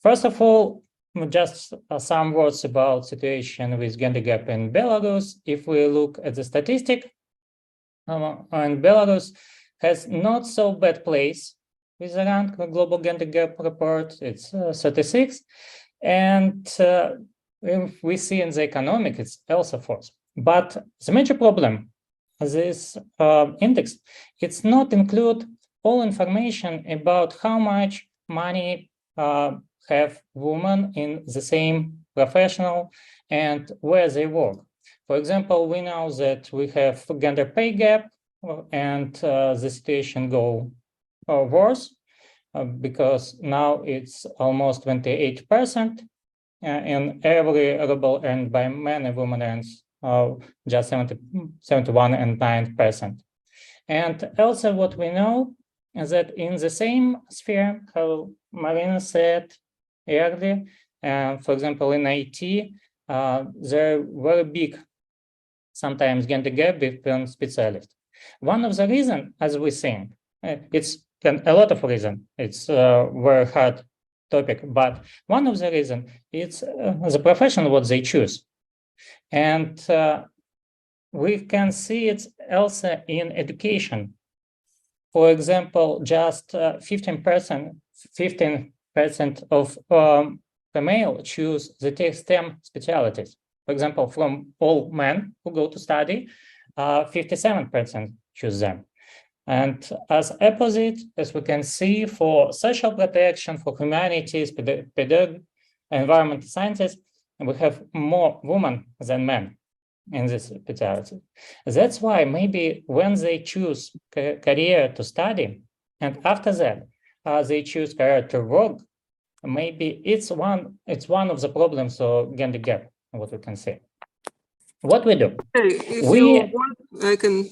first of all, just some words about situation with gender gap in Belarus. If we look at the statistic, in Belarus has not so bad place with the rank global gender gap report. It's 36, and if we see in the economic, it's also 4th. But the major problem, this index, it's not include all information about how much money have women in the same professional and where they work. For example, we know that we have gender pay gap, and the situation go worse because now it's almost 28%, and every ruble earned by men and women earns just 71.9%. And also what we know is that in the same sphere, how Marina said earlier, for example, in IT, there are very big sometimes gender gap between specialists. One of the reasons, as we think, it's a lot of reasons, it's a very hard topic, but one of the reasons it's the profession what they choose. And we can see it also in education. For example, just 15% of female choose the STEM specialties. For example, from all men who go to study, 57% choose them. And as opposite, as we can see, for social protection, for humanities, pedagogy, environmental sciences, we have more women than men in this specialty. That's why maybe when they choose career to study, and after that they choose career to work, maybe it's one of the problems of gender gap, what we can say. What we do? If you want, I can.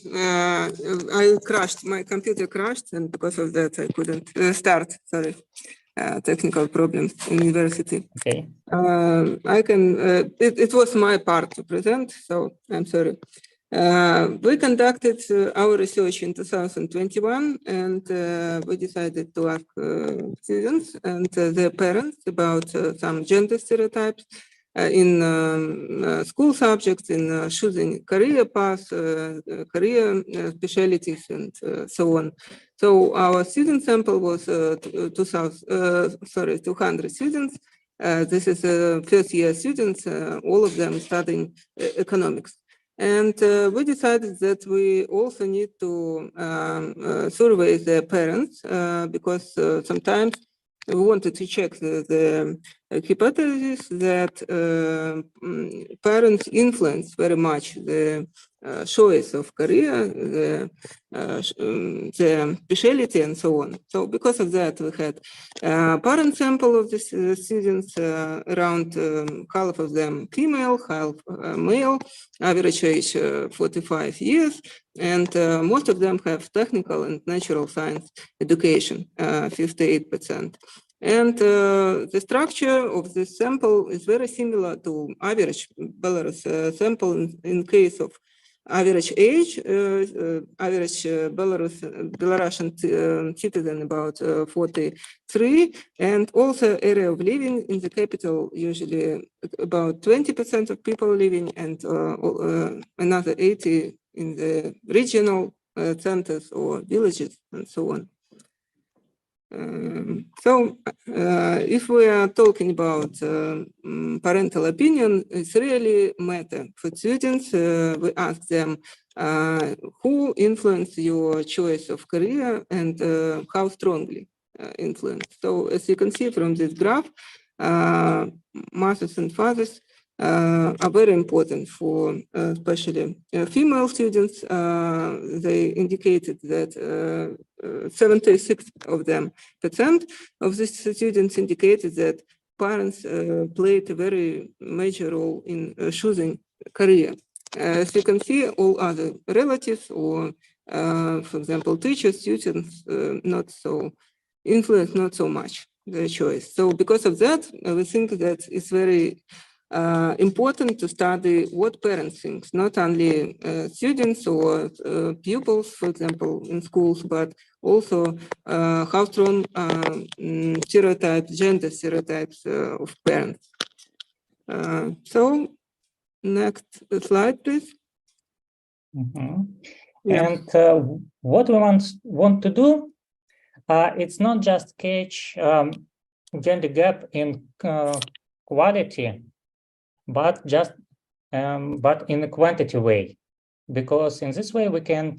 I crashed. My computer crashed, and because of that, I couldn't start. Sorry, technical problems in university. Okay. I can. It was my part to present, so I'm sorry. We conducted our research in 2021, and we decided to ask students and their parents about some gender stereotypes in school subjects, in choosing career paths, career specialties, and so on. So our student sample was 200 students. This is first-year students, all of them studying economics. And we decided that we also need to survey their parents because sometimes we wanted to check the hypothesis that parents influence very much the choice of career, the specialty, and so on. So because of that, we had a parent sample of the students, around half of them female, half male, average age 45 years, and most of them have technical and natural science education, 58%. And the structure of this sample is very similar to average Belarus sample in case of average age, average Belarusian citizen about 43, and also area of living in the capital, usually about 20% of people living, and another 80 in the regional centers or villages, and so on. So if we are talking about parental opinion, it's really matter for students. We ask them who influenced your choice of career and how strongly influenced. So as you can see from this graph, mothers and fathers are very important for especially female students. They indicated that 76% of them of the students indicated that parents played a very major role in choosing career. As you can see, all other relatives or, for example, teachers, students, not so influenced, not so much their choice. So because of that, we think that it's very important to study what parents think, not only students or pupils, for example, in schools, but also how strong stereotypes, gender stereotypes of parents. So next slide, please. Mm-hmm. Yeah. And what we want to do, it's not just catch gender gap in quality, but just but in a quantity way, because in this way we can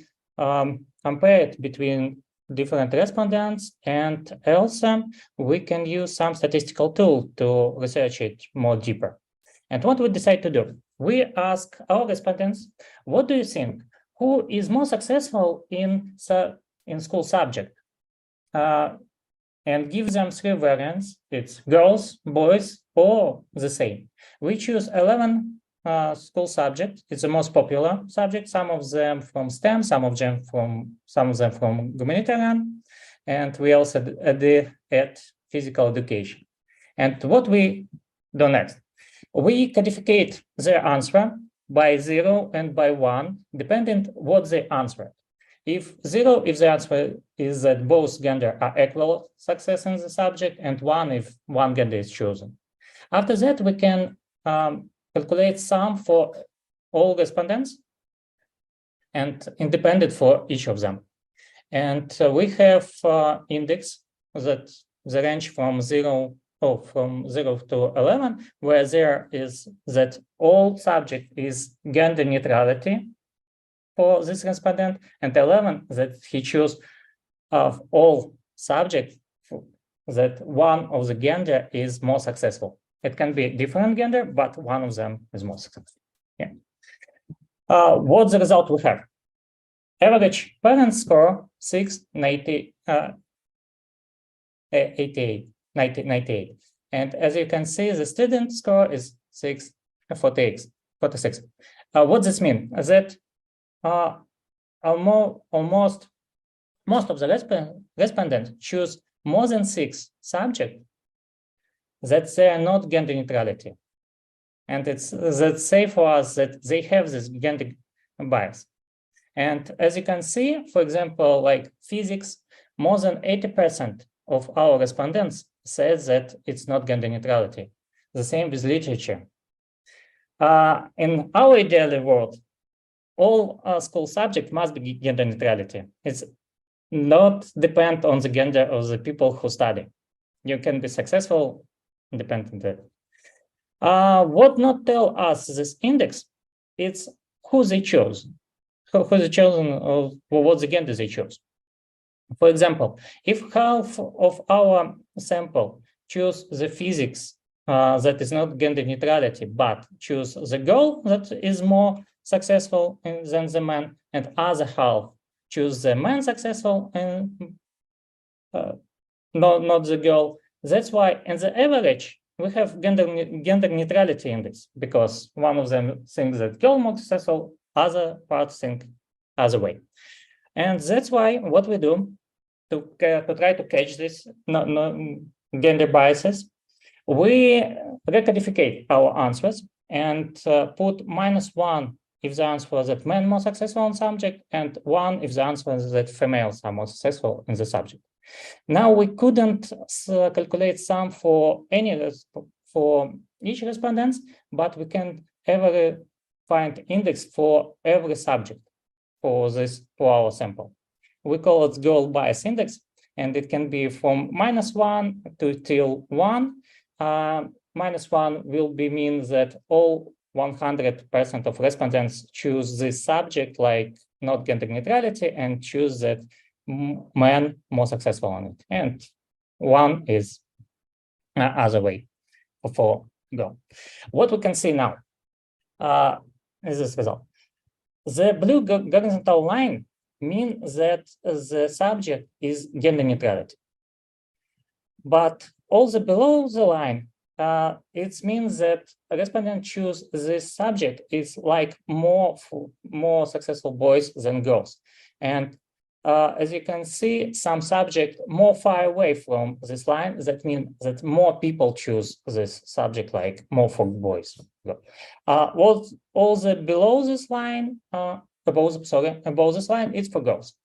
compare it between different respondents, and also we can use some statistical tool to research it more deeper. And what we decide to do, we ask our respondents, what do you think, who is more successful in school subject? And give them 3 variants. It's girls, boys, or the same. We choose 11 school subjects. It's the most popular subject. Some of them from STEM, some of them from humanitarian, and we also add physical education. And what we do next, we codificate their answer by 0 and by 1, depending what they answered. If 0, if the answer is that both gender are equal success in the subject, and 1 if one gender is chosen. After that, we can calculate sum for all respondents and independent for each of them. And we have index that the range from 0 to 11, where there is that all subject is gender neutrality for this respondent, and 11 that he chose of all subjects that one of the gender is more successful. It can be different gender, but one of them is more successful. Yeah. What's the result we have? Average parent score 98. And as you can see, the student score is 46. What does this mean? That almost most of the respondents choose more than 6 subjects that they are not gender neutrality. And it's that say for us that they have this gender bias. And as you can see, for example, like physics, more than 80% of our respondents says that it's not gender neutrality. The same with literature. In our ideal world, all school subjects must be gender neutrality. It's not depend on the gender of the people who study. You can be successful independent of that. What not tell us this index, it's who they chose. Who they chosen, or what the gender they chose. For example, if half of our sample choose the physics that is not gender neutrality, but choose the girl that is more successful than the man, and other half choose the man successful and not the girl, that's why in the average we have gender neutrality in this, because one of them thinks that girl more successful, other parts think other way. And that's why what we do to try to catch this gender biases, we recodificate our answers and put -1 if the answer was that men more successful on subject, and 1 if the answer was that females are more successful in the subject. Now we couldn't calculate sum for each respondent, but we can ever find index for every subject for our sample. We call it girl bias index, and it can be from -1 till 1. -1 will mean that all 100% of respondents choose this subject like not gender neutrality and choose that men more successful on it. And 1 is other way for girl. What we can see now is this result. The blue horizontal line means that the subject is gender neutrality. But also below the line, it means that respondents choose this subject is like more successful boys than girls. And as you can see, some subject more far away from this line, that means that more people choose this subject like more for boys. All the below this line, above this line, it's for girls.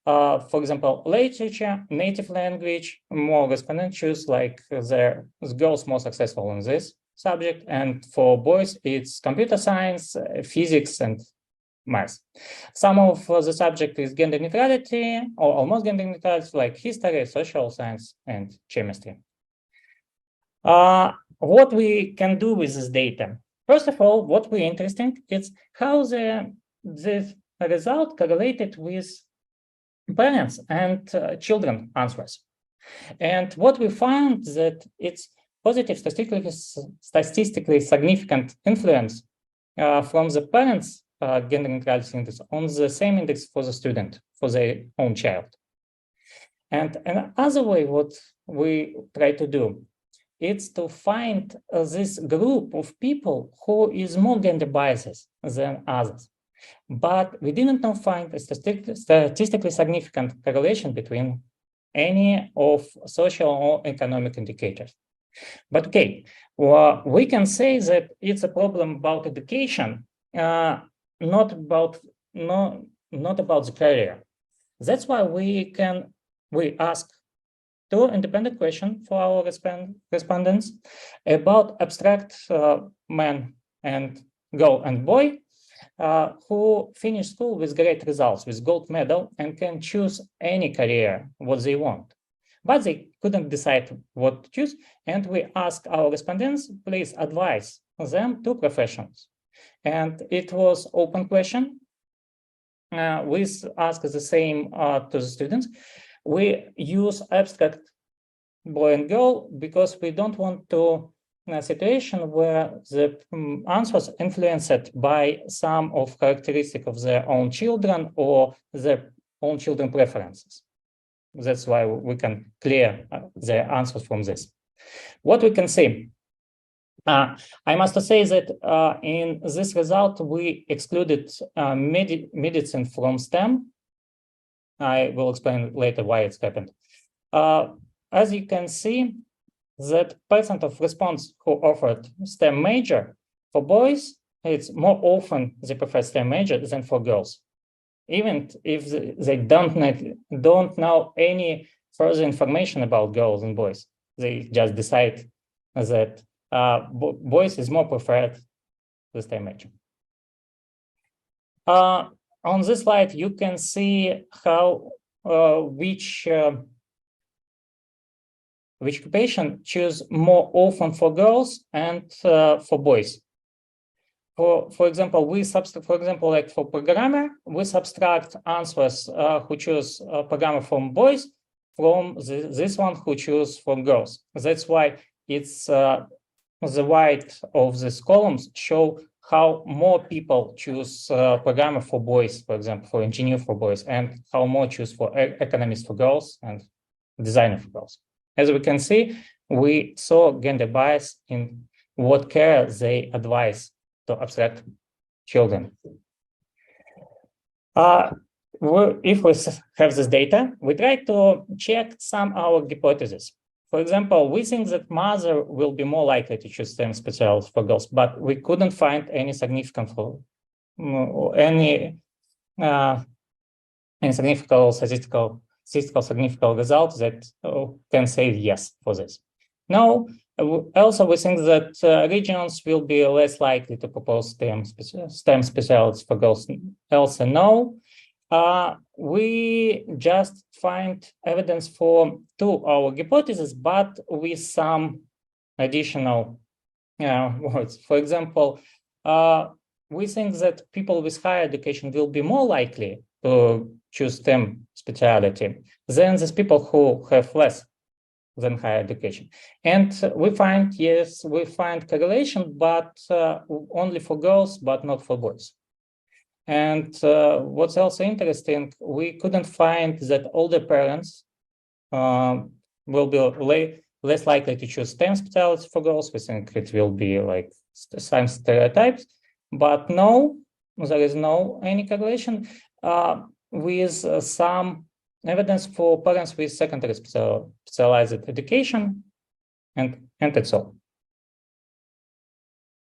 For example, literature, native language, more respondents choose like the girls more successful in this subject, and for boys, it's computer science, physics, and math. Some of the subject is gender neutrality or almost gender neutrality, like history, social science, and chemistry. What we can do with this data? First of all, what we're interested in is how this result correlated with parents and children answers. And what we found that it's positive statistically significant influence from the parents gender neutrality index on the same index for the student, for their own child. And another way what we try to do, it's to find this group of people who is more gender biases than others. But we didn't find a statistically significant correlation between any of social or economic indicators. But okay, well, we can say that it's a problem about education, not about the career. That's why we ask 2 independent questions for our respondents about abstract man and girl and boy who finish school with great results, with gold medal, and can choose any career what they want. But they couldn't decide what to choose, and we ask our respondents, please advise them 2 professions. And it was open question. We ask the same to the students. We use abstract boy and girl because we don't want to a situation where the answers influenced by some of characteristics of their own children or their own children preferences. That's why we can clear the answers from this. What we can see, I must say that in this result, we excluded medicine from STEM. I will explain later why it's happened. As you can see, that % of response who offered STEM major, for boys, it's more often they prefer STEM major than for girls. Even if they don't know any further information about girls and boys, they just decide that boys is more preferred the STEM major. On this slide, you can see how which occupation choose more often for girls and for boys. for example, like for programmer, we subtract answers who choose programmer from boys from this one who choose from girls. That's why it's the white of these columns show how more people choose programmer for boys, for example, for engineer for boys, and how more choose for economist for girls and designer for girls. As we can see, we saw gender bias in what care they advise to abstract children. If we have this data, we try to check some our hypotheses. For example, we think that mother will be more likely to choose STEM specialties for girls, but we couldn't find any significant significant statistical significant results that can say yes for this. No, also we think that regions will be less likely to propose STEM specialties for girls. Also, no. We just find evidence for two our hypotheses, but with some additional words. For example, we think that people with higher education will be more likely to choose STEM specialty than these people who have less than higher education. And we find, yes, we find correlation, but only for girls, but not for boys. And what's also interesting, we couldn't find that older parents will be less likely to choose STEM specialties for girls. We think it will be like some stereotypes, but no, there is no any correlation with some evidence for parents with secondary specialized education, and that's all.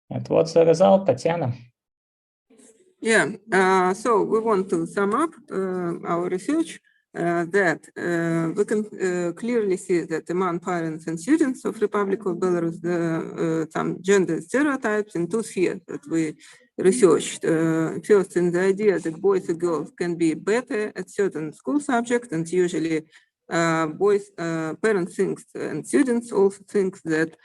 And what's the result, Tatiana? Yeah, so we want to sum up our research that we can clearly see that among parents and students of Republic of Belarus, some gender stereotypes in two spheres that we researched. First, in the idea that boys and girls can be better at certain school subjects, and usually parents think and students also think that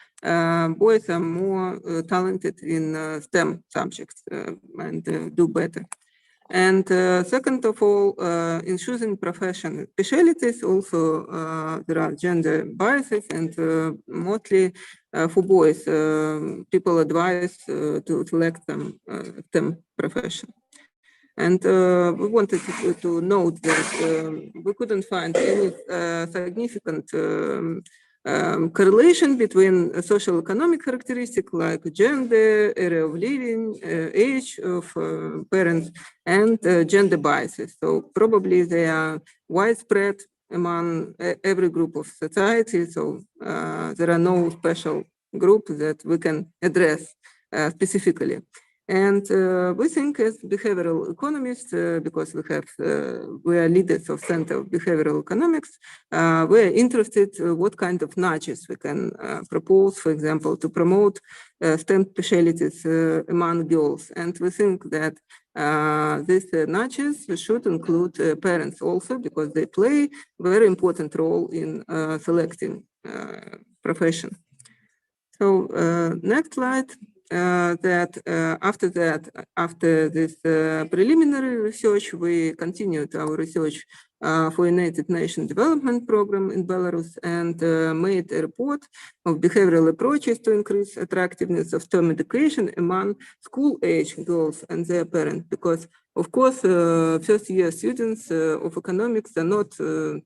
boys are more talented in STEM subjects and do better. And second of all, in choosing profession specialties, also there are gender biases, and mostly for boys, people advise to select some STEM profession. And we wanted to note that we couldn't find any significant correlation between social economic characteristics like gender, area of living, age of parents, and gender biases. So probably they are widespread among every group of society. So there are no special groups that we can address specifically. And we think as behavioral economists, because we are leaders of Center of Behavioral Economics, we're interested what kind of nudges we can propose, for example, to promote STEM specialties among girls. And we think that these nudges should include parents also, because they play a very important role in selecting profession. So next slide. After this preliminary research, we continued our research for United Nations Development Program in Belarus and made a report of behavioral approaches to increase attractiveness of STEM education among school-age girls and their parents, because of course, first-year students of economics are not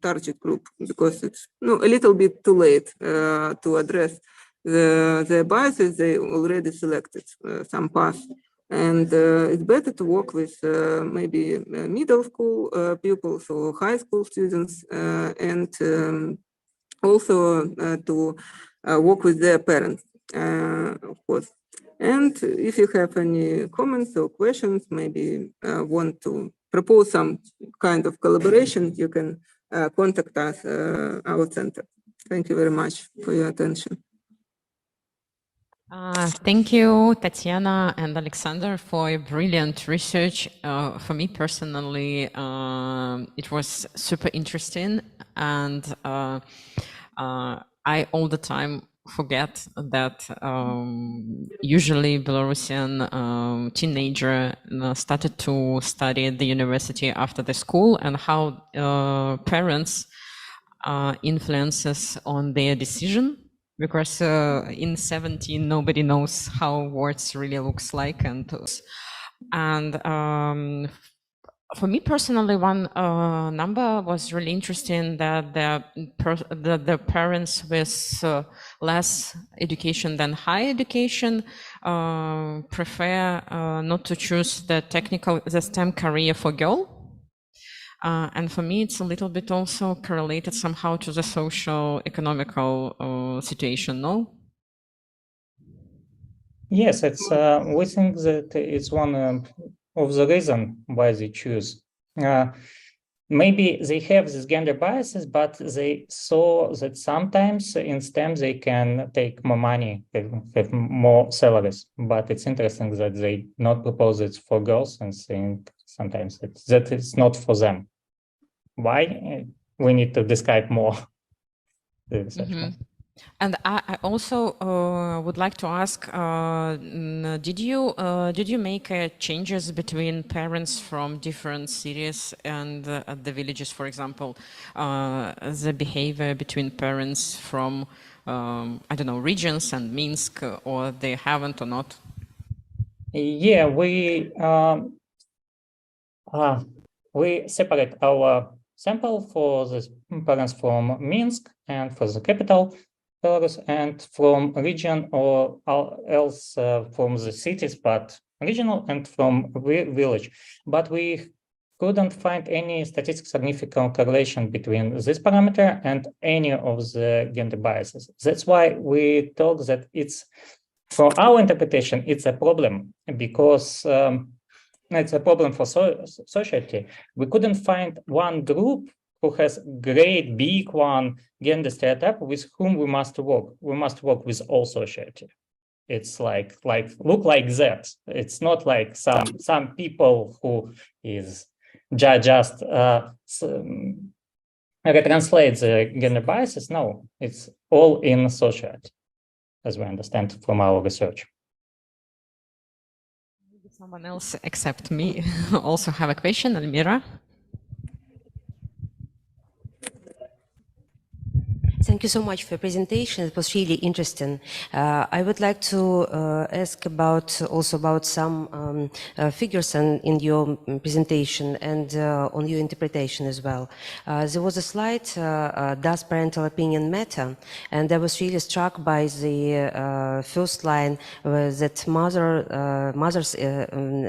target group, because it's a little bit too late to address the biases. They already selected some paths, and it's better to work with maybe middle school pupils or high school students, and also to work with their parents, of course. And if you have any comments or questions, maybe want to propose some kind of collaboration, you can contact us, our center. Thank you very much for your attention. Thank you, Tatiana and Alexander, for your brilliant research. For me personally, it was super interesting, and I all the time forget that usually Belarusian teenager started to study at the university after the school, and how parents influences on their decision, because in 17 nobody knows how words really looks like, and for me personally, one number was really interesting, that the parents with less education than high education prefer not to choose the STEM career for girl. And for me, it's a little bit also correlated somehow to the social economical situation, no? Yes, it's. We think that it's one of the reason why they choose. Maybe they have these gender biases, but they saw that sometimes in STEM they can take more money, have more salaries. But it's interesting that they not propose it for girls and think sometimes that it's not for them. Why? We need to describe more. And I also would like to ask: did you make changes between parents from different cities and the villages? For example, the behavior between parents from I don't know, regions and Minsk, or they haven't or not? Yeah, we separate our sample for the parents from Minsk and for the capital Belarus, and from region or else from the cities, but regional, and from village. But we couldn't find any statistically significant correlation between this parameter and any of the gender biases. That's why we thought that it's, for our interpretation, it's a problem, because it's a problem for society. We couldn't find one group who has great big one gender stereotype with whom we must work. We must work with all society. It's like look like that. It's not like some people who is just retranslate the gender biases. No, it's all in society, as we understand from our research. Someone else except me also have a question, Elmira. Thank you so much for your presentation. It was really interesting. I would like to ask about some figures in your presentation and on your interpretation as well. There was a slide, does parental opinion matter? And I was really struck by the first line, that mother's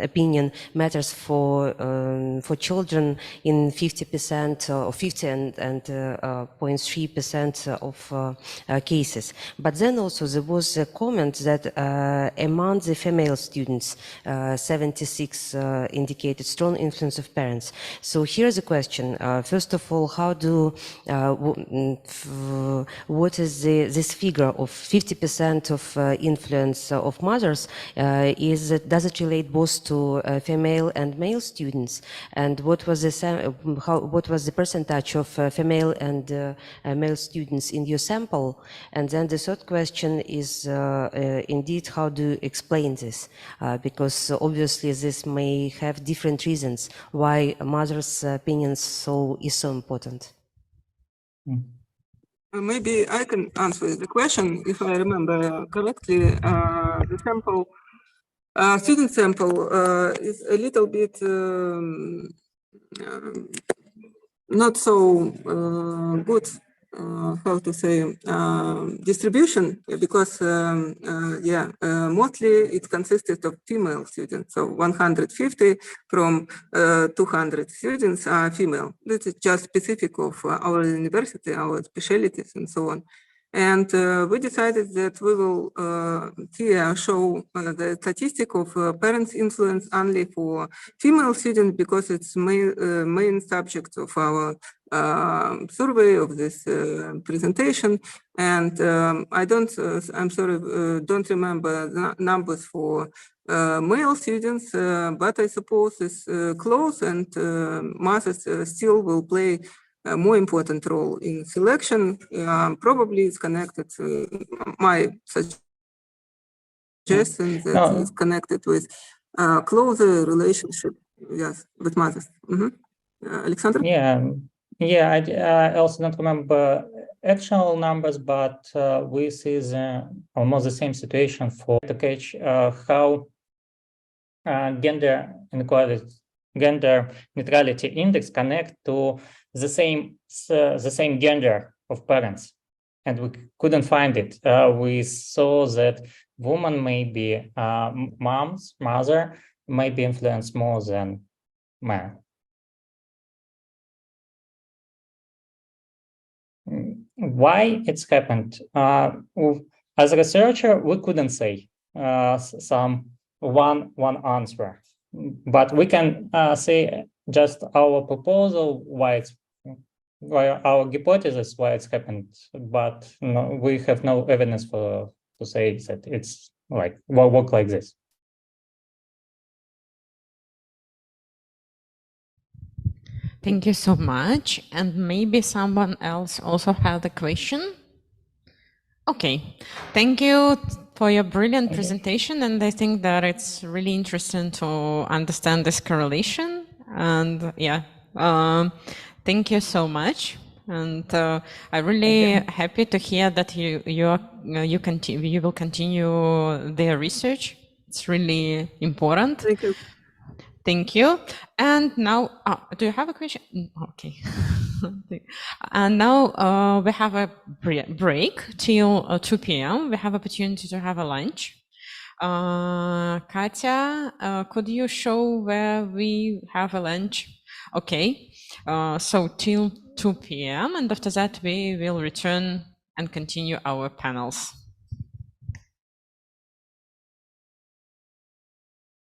opinion matters for children in 50% or 50 and 0.3% of cases. But then also there was a comment that among the female students, 76 indicated strong influence of parents. So here's a question. First of all, how do what is this figure of 50% of influence of mothers? Does it relate both to female and male students? And what was the percentage of female and male students in your sample? And then the third question is indeed, how do you explain this? Because obviously this may have different reasons why mothers' opinions is so important. Maybe I can answer the question if I remember correctly. The sample, student sample, is a little bit not so good. How to say, distribution, because mostly it consisted of female students. So 150 from 200 students are female. This is just specific of our university, our specialties, and so on. And we decided that we will here show the statistic of parents' influence only for female students, because it's main subject of our survey of this presentation. And I'm sorry, don't remember the numbers for male students, but I suppose it's close, and mothers still will play a more important role in selection. Probably it's connected to my suggestion that is connected with closer relationship, yes, with mothers. Alexander? Yeah, I also don't remember actual numbers, but we see almost the same situation for to catch how gender inequality, gender neutrality index connect to the same gender of parents, and we couldn't find it. We saw that woman may be mother may be influenced more than man. Why it's happened? As a researcher, we couldn't say one answer, but we can say just our proposal why our hypothesis why it's happened, but no, we have no evidence to say that it's like work like this. Thank you so much. And maybe someone else also had a question? Okay, thank you for your brilliant presentation. And I think that it's really interesting to understand this correlation. And yeah, thank you so much. And I'm really happy to hear that you will continue their research. It's really important. Thank you. Thank you. And now, do you have a question? Okay. And now we have a break till 2 p.m. We have opportunity to have a lunch. Katya, could you show where we have a lunch? Okay. So till 2 p.m. and after that we will return and continue our panels.